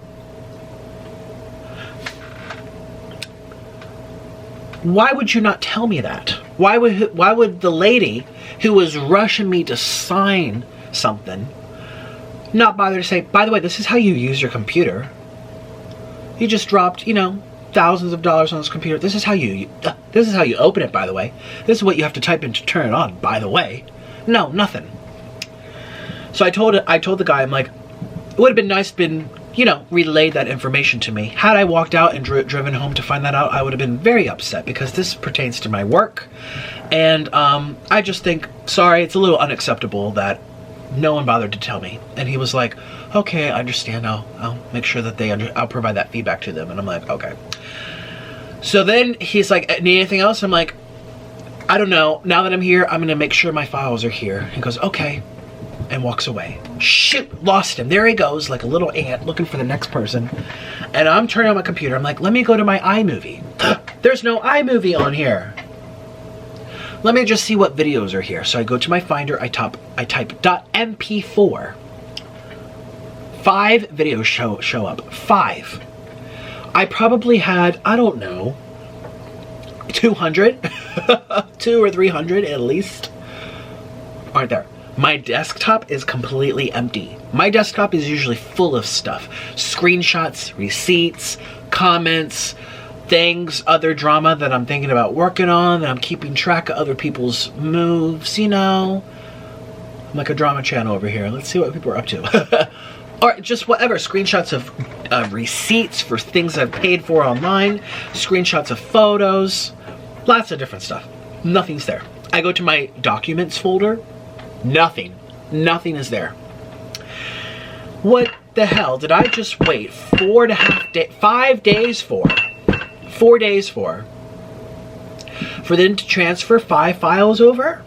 Why would you not tell me that? Why would the lady who was rushing me to sign something not bother to say, by the way, this is how you use your computer. You just dropped, you know, thousands of dollars on this computer. This is how you open it, by the way. This is what you have to type in to turn it on, by the way. No, nothing. So I told the guy, I'm like, it would have been nice to been, you know, relayed that information to me. Had I walked out and driven home to find that out, I would have been very upset because this pertains to my work. And I just think, sorry, it's a little unacceptable that no one bothered to tell me. And he was like, okay, I understand. I'll make sure that I'll provide that feedback to them. And I'm like, okay. So then he's like, need anything else? I'm like, I don't know. Now that I'm here, I'm gonna make sure my files are here. He goes, okay, and walks away. Shoot, lost him. There he goes, like a little ant looking for the next person. And I'm turning on my computer. I'm like, let me go to my iMovie. There's no iMovie on here. Let me just see what videos are here. So I go to my Finder, I type .mp4. 5 videos show up. 5. I probably had, I don't know, 200? 200 or 300 at least. Aren't there? My desktop is completely empty. My desktop is usually full of stuff. Screenshots, receipts, comments, things, other drama that I'm thinking about working on, that I'm keeping track of other people's moves, you know. I'm like a drama channel over here. Let's see what people are up to. Or just whatever, screenshots of receipts for things I've paid for online, screenshots of photos, lots of different stuff. Nothing's there. I go to my documents folder, nothing is there. What the hell did I just wait 5 days for? 4 days for them to transfer 5 files over?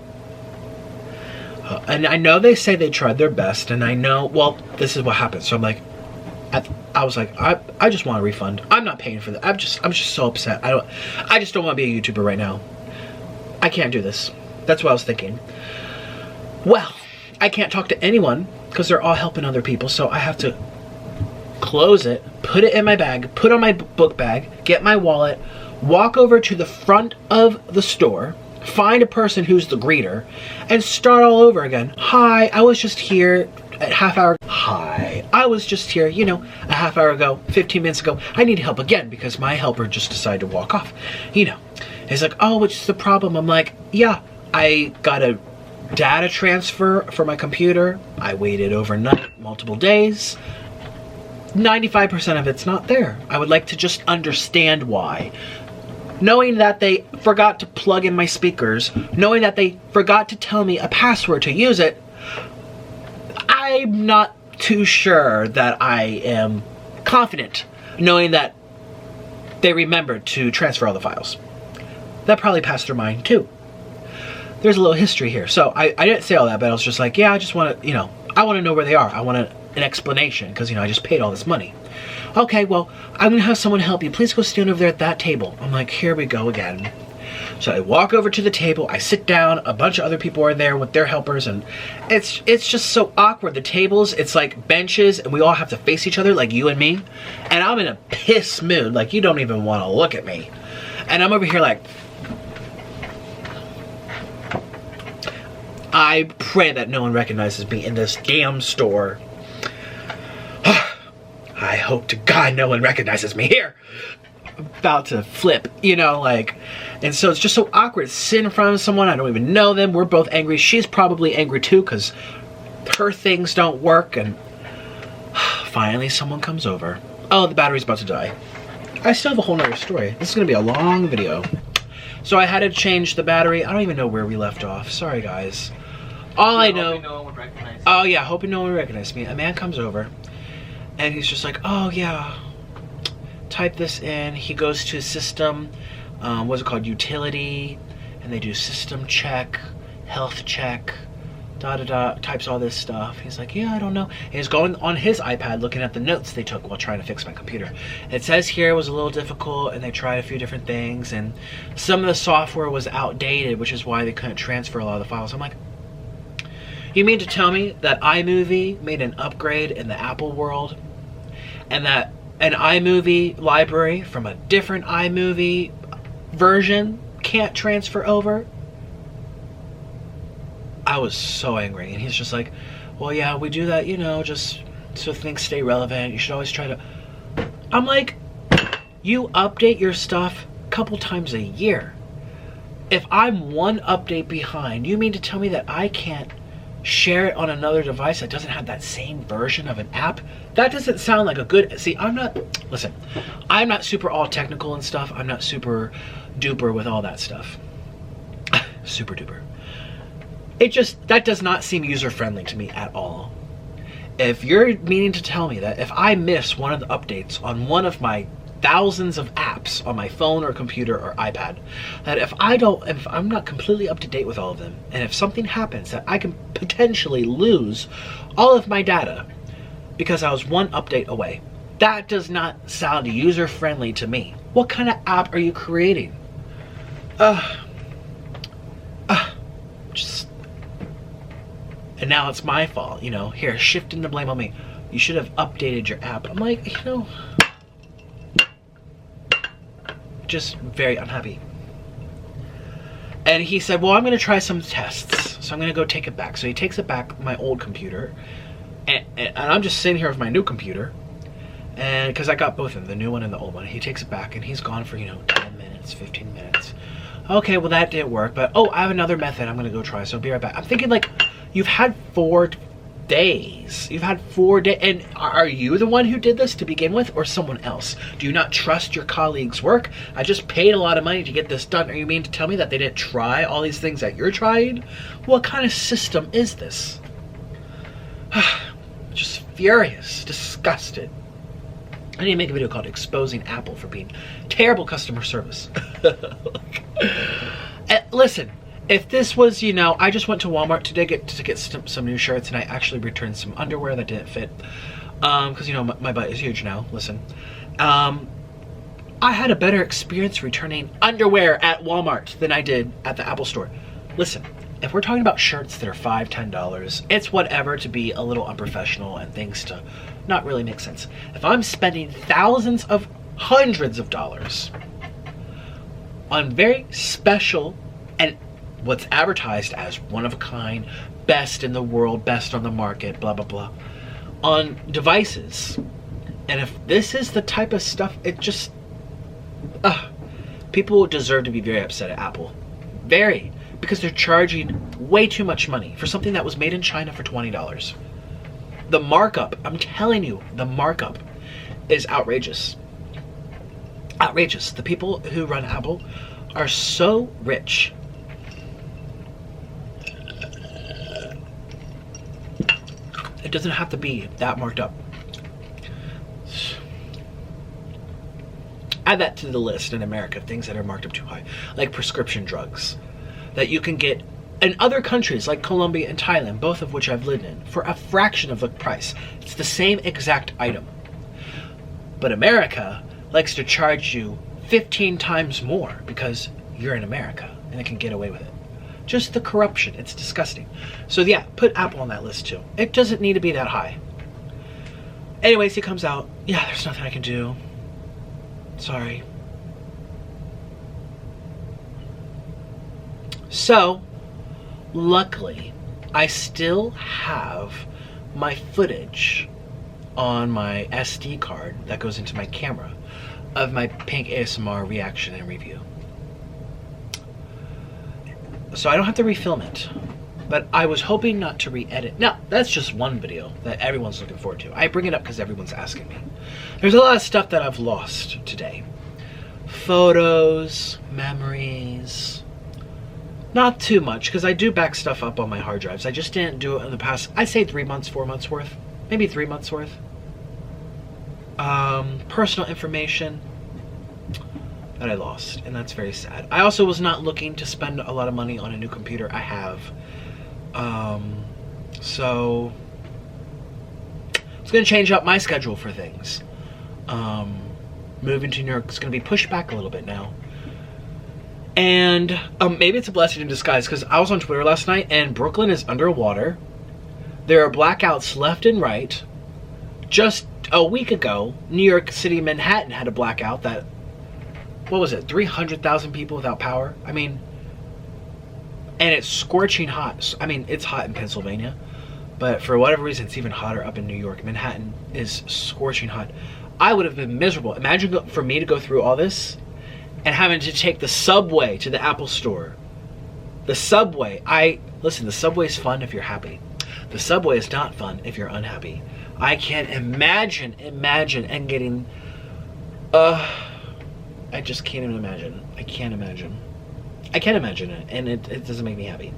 And I know they say they tried their best, and I know, well, this is what happened. So I'm like, I was like, I just want a refund. I'm not paying for that. I'm just so upset. I just don't want to be a YouTuber right now. I can't do this. That's what I was thinking. Well, I can't talk to anyone because they're all helping other people, so I have to close it, put it in my bag, put on my book bag, get my wallet, walk over to the front of the store, find a person who's the greeter, and start all over again. Hi, I was just here a half hour. Hi, I was just here, you know, a half hour ago, 15 minutes ago. I need help again because my helper just decided to walk off. You know, He's like, oh, what's the problem? I'm like, yeah, I got a data transfer for my computer. I waited overnight, multiple days. 95% of it's not there. I would like to just understand why. Knowing that they forgot to plug in my speakers, knowing that they forgot to tell me a password to use it, I'm not too sure that I am confident knowing that they remembered to transfer all the files. That probably passed their mind too. There's a little history here. So I didn't say all that, but I was just like, yeah, I just want to, you know, I want to know where they are. I want an explanation because, you know, I just paid all this money. Okay, well, I'm going to have someone help you. Please go stand over there at that table. I'm like, here we go again. So I walk over to the table, I sit down, a bunch of other people are there with their helpers, and it's just so awkward. The tables, it's like benches, and we all have to face each other, like you and me. And I'm in a piss mood, like you don't even want to look at me. And I'm over here like, I pray that no one recognizes me in this damn store. I hope to God no one recognizes me here. About to flip, you know, like, and so it's just so awkward. Sit in front of someone, I don't even know them. We're both angry. She's probably angry too because her things don't work. And finally someone comes over. Oh, the battery's about to die. I still have a whole nother story. This is gonna be a long video. So I had to change the battery. I don't even know where we left off. Sorry guys. All I know, no one would recognize oh yeah, hoping no one would recognize me. A man comes over and he's just like, oh yeah, type this in. He goes to system, what's it called, utility, and they do system check, health check, types all this stuff. He's like, yeah, I don't know. And he's going on his iPad looking at the notes they took while trying to fix my computer. It says here it was a little difficult and they tried a few different things and some of the software was outdated, which is why they couldn't transfer a lot of the files. I'm like, you mean to tell me that iMovie made an upgrade in the Apple world and that an iMovie library from a different iMovie version can't transfer over? I was so angry, and he's just like, well, yeah, we do that, you know, just so things stay relevant. You should always try to... I'm like, you update your stuff a couple times a year. If I'm one update behind, you mean to tell me that I can't share it on another device that doesn't have that same version of an app? That doesn't sound like a good... See, I'm not... Listen, I'm not super all technical and stuff. I'm not super duper with all that stuff. Super duper. It just... That does not seem user-friendly to me at all. If you're meaning to tell me that if I miss one of the updates on one of my thousands of apps on my phone or computer or iPad, that if I'm not completely up to date with all of them, and if something happens that I can potentially lose all of my data because I was one update away, that does not sound user friendly to me. What kind of app are you creating? Just, and now it's my fault, you know, here, shifting the blame on me. You should have updated your app. I'm like, you know, just very unhappy. And he said, well, I'm going to try some tests, so I'm going to go take it back. So he takes it back, my old computer, and I'm just sitting here with my new computer, and because I got both of them, the new one and the old one. He takes it back and he's gone for, you know, 10 minutes, 15 minutes. Okay, well, that didn't work, but oh, I have another method I'm going to go try, so I'll be right back. I'm thinking, like, you've had 4 days. You've had 4 days. And are you the one who did this to begin with, or someone else? Do you not trust your colleagues' work? I just paid a lot of money to get this done. Are you mean to tell me that they didn't try all these things that you're trying? What kind of system is this? Just furious, disgusted. I need to make a video called Exposing Apple for being terrible customer service. Listen, if this was, you know, I just went to Walmart today to get some new shirts, and I actually returned some underwear that didn't fit. Because, you know, my butt is huge now. Listen. I had a better experience returning underwear at Walmart than I did at the Apple store. Listen, if we're talking about shirts that are $5, $10, it's whatever to be a little unprofessional and things to not really make sense. If I'm spending thousands of hundreds of dollars on very special and what's advertised as one of a kind, best in the world, best on the market, blah, blah, blah, on devices, and if this is the type of stuff, it just, People deserve to be very upset at Apple. Very. Because they're charging way too much money for something that was made in China for $20. The markup, I'm telling you, the markup is outrageous. Outrageous. The people who run Apple are so rich. It doesn't have to be that marked up. Add that to the list in America, things that are marked up too high, like prescription drugs that you can get in other countries like Colombia and Thailand, both of which I've lived in, for a fraction of the price. It's the same exact item. But America likes to charge you 15 times more because you're in America and it can get away with it. Just the corruption, it's disgusting. So yeah, put Apple on that list too. It doesn't need to be that high. Anyways, he comes out, yeah, there's nothing I can do. Sorry. So, luckily, I still have my footage on my SD card that goes into my camera of my pink ASMR reaction and review. So I don't have to refilm it, but I was hoping not to re-edit. Now, that's just one video that everyone's looking forward to. I bring it up because everyone's asking me. There's a lot of stuff that I've lost today. Photos, memories. Not too much, because I do back stuff up on my hard drives. I just didn't do it in the past, I'd say 3 months, 4 months worth. Maybe 3 months worth. Personal information that I lost, and that's very sad. I also was not looking to spend a lot of money on a new computer. I have. So it's going to change up my schedule for things. Moving to New York is going to be pushed back a little bit now. And maybe it's a blessing in disguise, because I was on Twitter last night and Brooklyn is underwater. There are blackouts left and right. Just a week ago, New York City, Manhattan had a blackout that, what was it, 300,000 people without power? I mean, and it's scorching hot. I mean, it's hot in Pennsylvania, but for whatever reason, it's even hotter up in New York. Manhattan is scorching hot. I would have been miserable. Imagine for me to go through all this and having to take the subway to the Apple store. The subway. Listen, the subway is fun if you're happy. The subway is not fun if you're unhappy. I can't imagine and getting, I just can't even imagine. I can't imagine it, and it doesn't make me happy.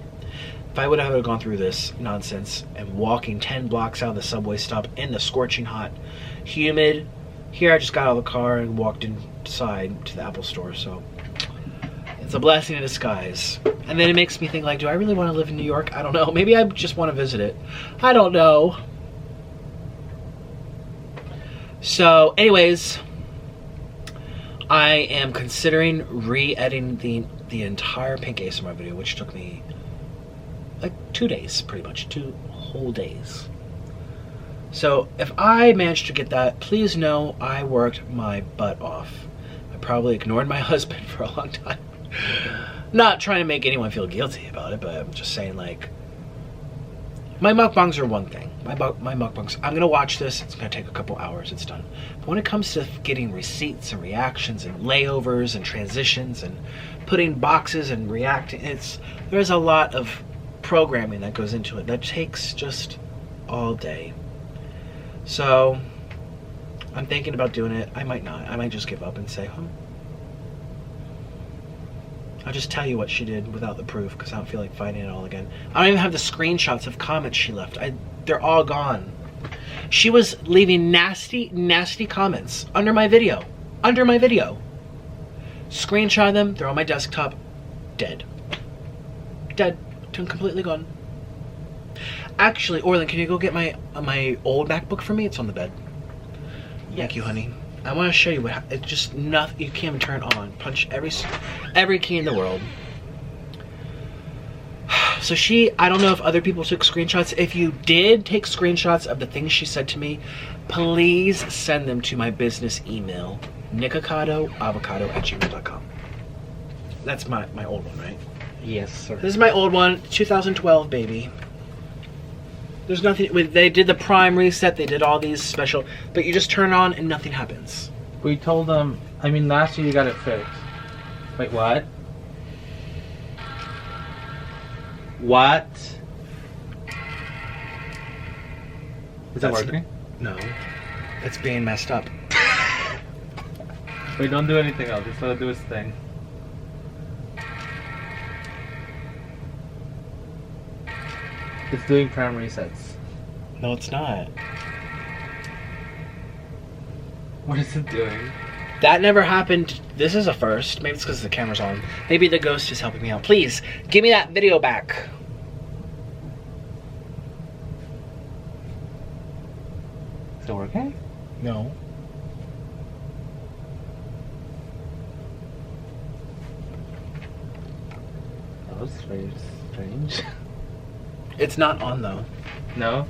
If I would have gone through this nonsense and walking 10 blocks out of the subway stop in the scorching hot, humid, here I just got out of the car and walked inside to the Apple store, so it's a blessing in disguise. And then it makes me think, like, do I really want to live in New York? I don't know. Maybe I just want to visit it. I don't know. So, anyways, I am considering re-editing the entire Pink ASMR video, which took me like 2 days, pretty much 2 whole days. So if I managed to get that, please know I worked my butt off. I probably ignored my husband for a long time. Not trying to make anyone feel guilty about it, but I'm just saying, like, my mukbangs are one thing. My mukbangs, I'm gonna watch this, it's gonna take a couple hours, it's done. But when it comes to getting receipts and reactions and layovers and transitions and putting boxes and reacting, there's a lot of programming that goes into it that takes just all day. So I'm thinking about doing it. I might not. I might just give up and say, I'll just tell you what she did without the proof, because I don't feel like fighting it all again. I don't even have the screenshots of comments she left. They're all gone. She was leaving nasty, nasty comments under my video. Under my video. Screenshot them. They're on my desktop. Dead. Dead. Completely gone. Actually, Orlin, can you go get my old MacBook for me? It's on the bed. Yes. Thank you, honey. I want to show you what it's just nothing. You can't even turn it on. Punch every key in the world. So I don't know if other people took screenshots. If you did take screenshots of the things she said to me, please send them to my business email, Nikocado@gmail.com. That's my old one, right? Yes, sir. This is my old one, 2012, baby. There's nothing. They did the Prime reset. They did all these special, but you just turn it on and nothing happens. We told them. I mean, last year you got it fixed. Wait, what? What? Is it working? No. It's being messed up. Wait, don't do anything else. Just let it do its thing. It's doing primary resets. No, it's not. What is it doing? That never happened. This is a first. Maybe it's because the camera's on. Maybe the ghost is helping me out. Please, give me that video back. Is it working? No. That was very strange. It's not on though. No?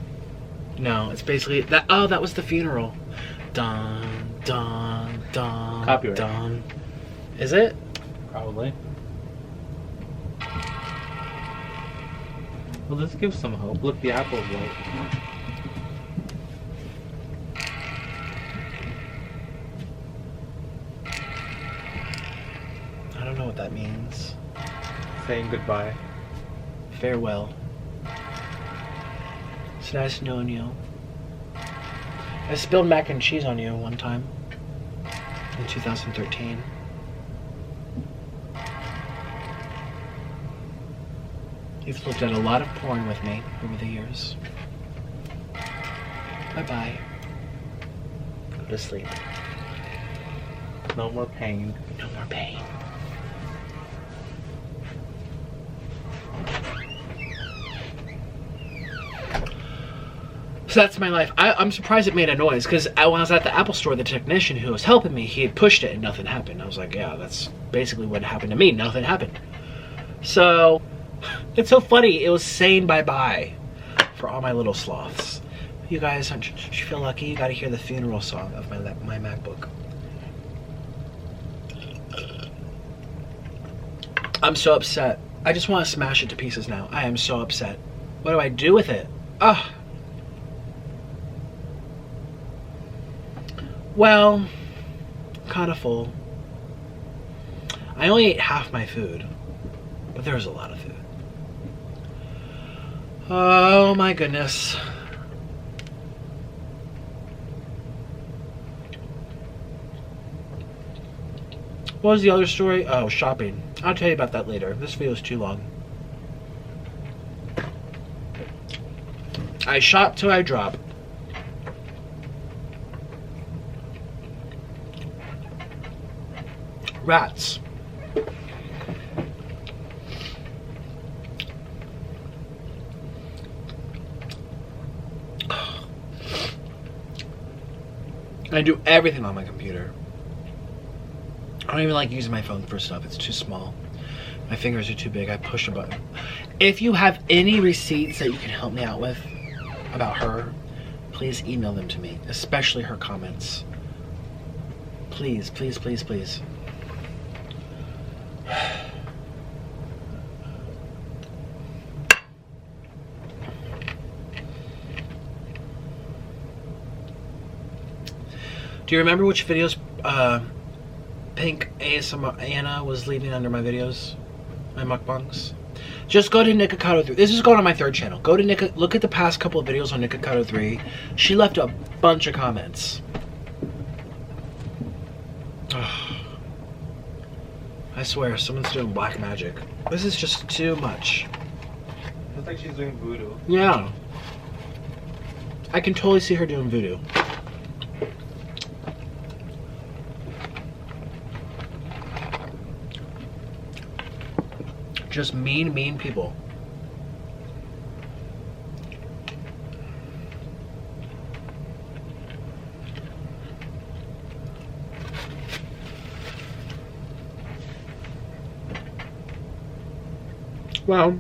No, it's basically that. Oh, that was the funeral. Dun dun dun. Copyright. Dun. Is it? Probably. Well, this gives some hope. Look, the apple's white. I don't know what that means. Saying goodbye. Farewell. It's nice knowing you. I spilled mac and cheese on you one time in 2013. You've looked at a lot of porn with me over the years. Bye-bye. Go to sleep. No more pain. No more pain. So that's my life. I'm surprised it made a noise because when I was at the Apple store, the technician who was helping me, he had pushed it and nothing happened. I was like, yeah, that's basically what happened to me. Nothing happened. So it's so funny. It was saying bye-bye for all my little sloths. You guys, don't you feel lucky? You got to hear the funeral song of my MacBook. I'm so upset. I just want to smash it to pieces now. I am so upset. What do I do with it? Ugh. Well, kind of full. I only ate half my food, but there was a lot of food. Oh my goodness. What was the other story? Oh, shopping. I'll tell you about that later. This video is too long. I shop till I drop. Rats. I do everything on my computer. I don't even like using my phone for stuff. It's too small. My fingers are too big. I push a button. If you have any receipts that you can help me out with about her, please email them to me, especially her comments. Please, please, please, please. Do you remember which videos Pink ASMR Anna was leaving under my videos? My mukbangs? Just go to Nikocado 3. This is going on my third channel. Go to look at the past couple of videos on Nikocado 3. She left a bunch of comments. I swear, someone's doing black magic. This is just too much. Looks like she's doing voodoo. Yeah. I can totally see her doing voodoo. Just mean, mean people. Well,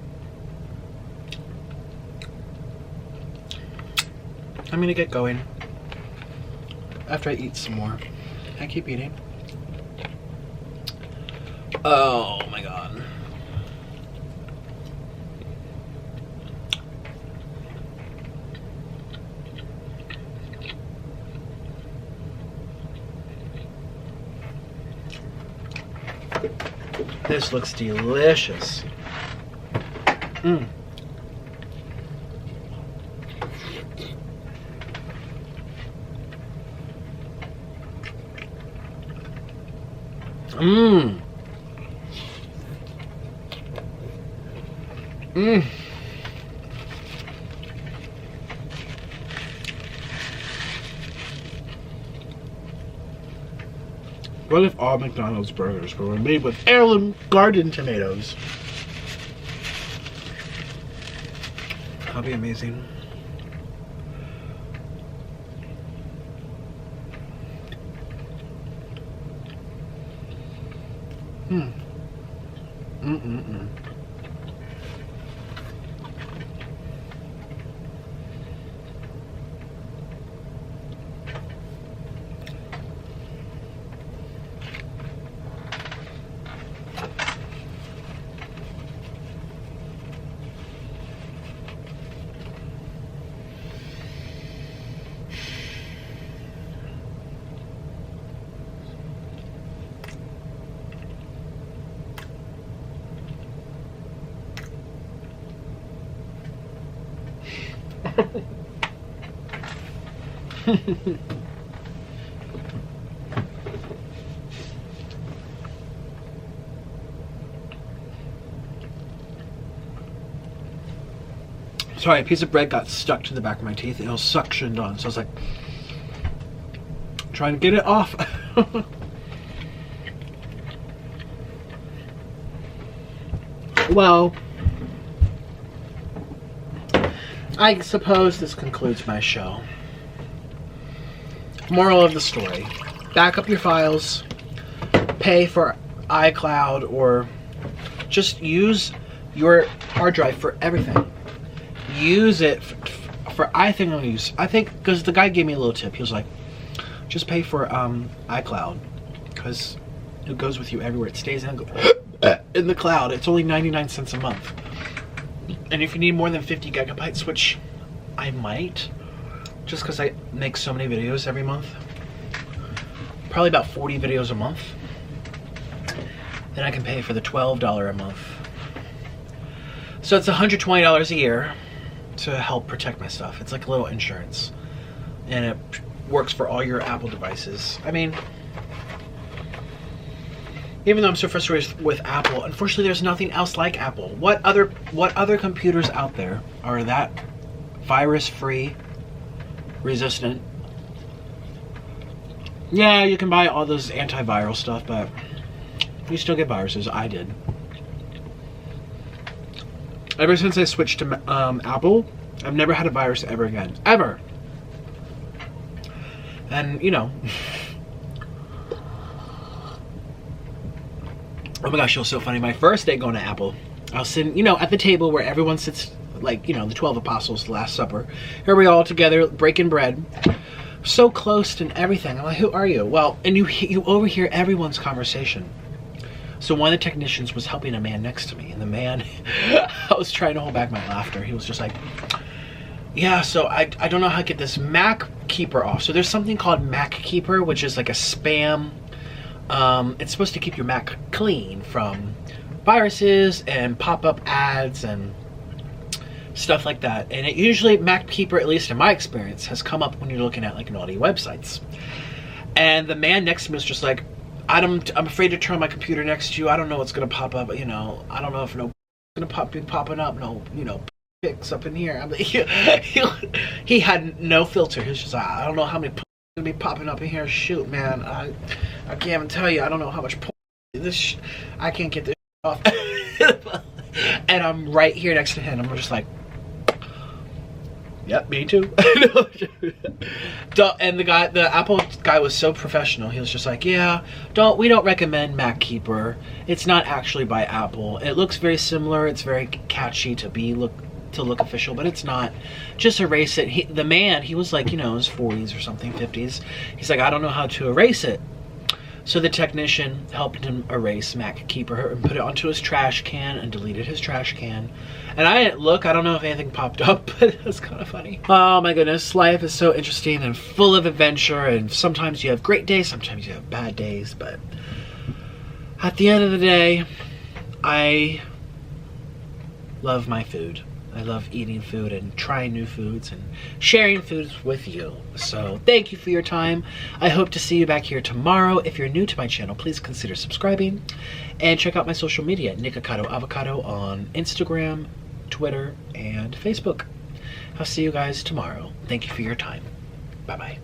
I'm gonna get going after I eat some more. I keep eating. Oh my god. This looks delicious. Mmm. Mmm. Mmm. What if all McDonald's burgers were made with heirloom garden tomatoes? That'd be amazing. Sorry, a piece of bread got stuck to the back of my teeth and it was suctioned on, so I was like trying to get it off. Well, I suppose this concludes my show. Moral of the story: back up your files, pay for iCloud, or just use your hard drive for everything. Use it for I think because the guy gave me a little tip. He was like, just pay for iCloud because it goes with you everywhere. It stays in the cloud. It's only 99 cents a month. And if you need more than 50 gigabytes, which I might, just because I make so many videos every month, probably about 40 videos a month, then I can pay for the $12 a month. So it's $120 a year to help protect my stuff. It's like a little insurance, and it works for all your Apple devices. I mean, even though I'm so frustrated with Apple, unfortunately there's nothing else like Apple. What other computers out there are that virus-free, resistant? Yeah, you can buy all those antiviral stuff, but you still get viruses. I did. Ever since I switched to Apple, I've never had a virus ever again. Ever. And, you know, oh my gosh, it was so funny. My first day going to Apple, I was sitting, you know, at the table where everyone sits, like, you know, the 12 apostles, the Last Supper. Here we all together, breaking bread. So close and everything. I'm like, who are you? Well, and you overhear everyone's conversation. So one of the technicians was helping a man next to me, and the man, I was trying to hold back my laughter. He was just like, yeah, so I don't know how to get this Mac Keeper off. So there's something called Mac Keeper, which is like a spam. It's supposed to keep your Mac clean from viruses and pop-up ads and stuff like that. And it usually, Mac Keeper, at least in my experience, has come up when you're looking at like naughty websites. And the man next to me was just like, I'm afraid to turn my computer next to you. I don't know what's gonna pop up, you know. I don't know if gonna be popping up, no, you know, pics up in here. I mean, he had no filter. He was just like, I don't know how many gonna be popping up in here. Shoot, man, I can't even tell you. I don't know how much this. I can't get this off. And I'm right here next to him. I'm just like, yep, me too. And the Apple guy was so professional. He was just like, yeah, we don't recommend Mac Keeper. It's not actually by Apple. It looks very similar. It's very catchy to look official, but it's not. Just erase it. The man, he was like, you know, his 40s or something, 50s. He's like, I don't know how to erase it. So the technician helped him erase Mac Keeper and put it onto his trash can and deleted his trash can. And I didn't look, I don't know if anything popped up, but it was kind of funny. Oh my goodness, life is so interesting and full of adventure, and sometimes you have great days, sometimes you have bad days, but At the end of the day, I love my food. I love eating food and trying new foods and sharing foods with you. So thank you for your time. I hope to see you back here tomorrow. If you're new to my channel, please consider subscribing and check out my social media, Nikocado Avocado on Instagram, Twitter, and Facebook. I'll see you guys tomorrow. Thank you for your time. Bye-bye.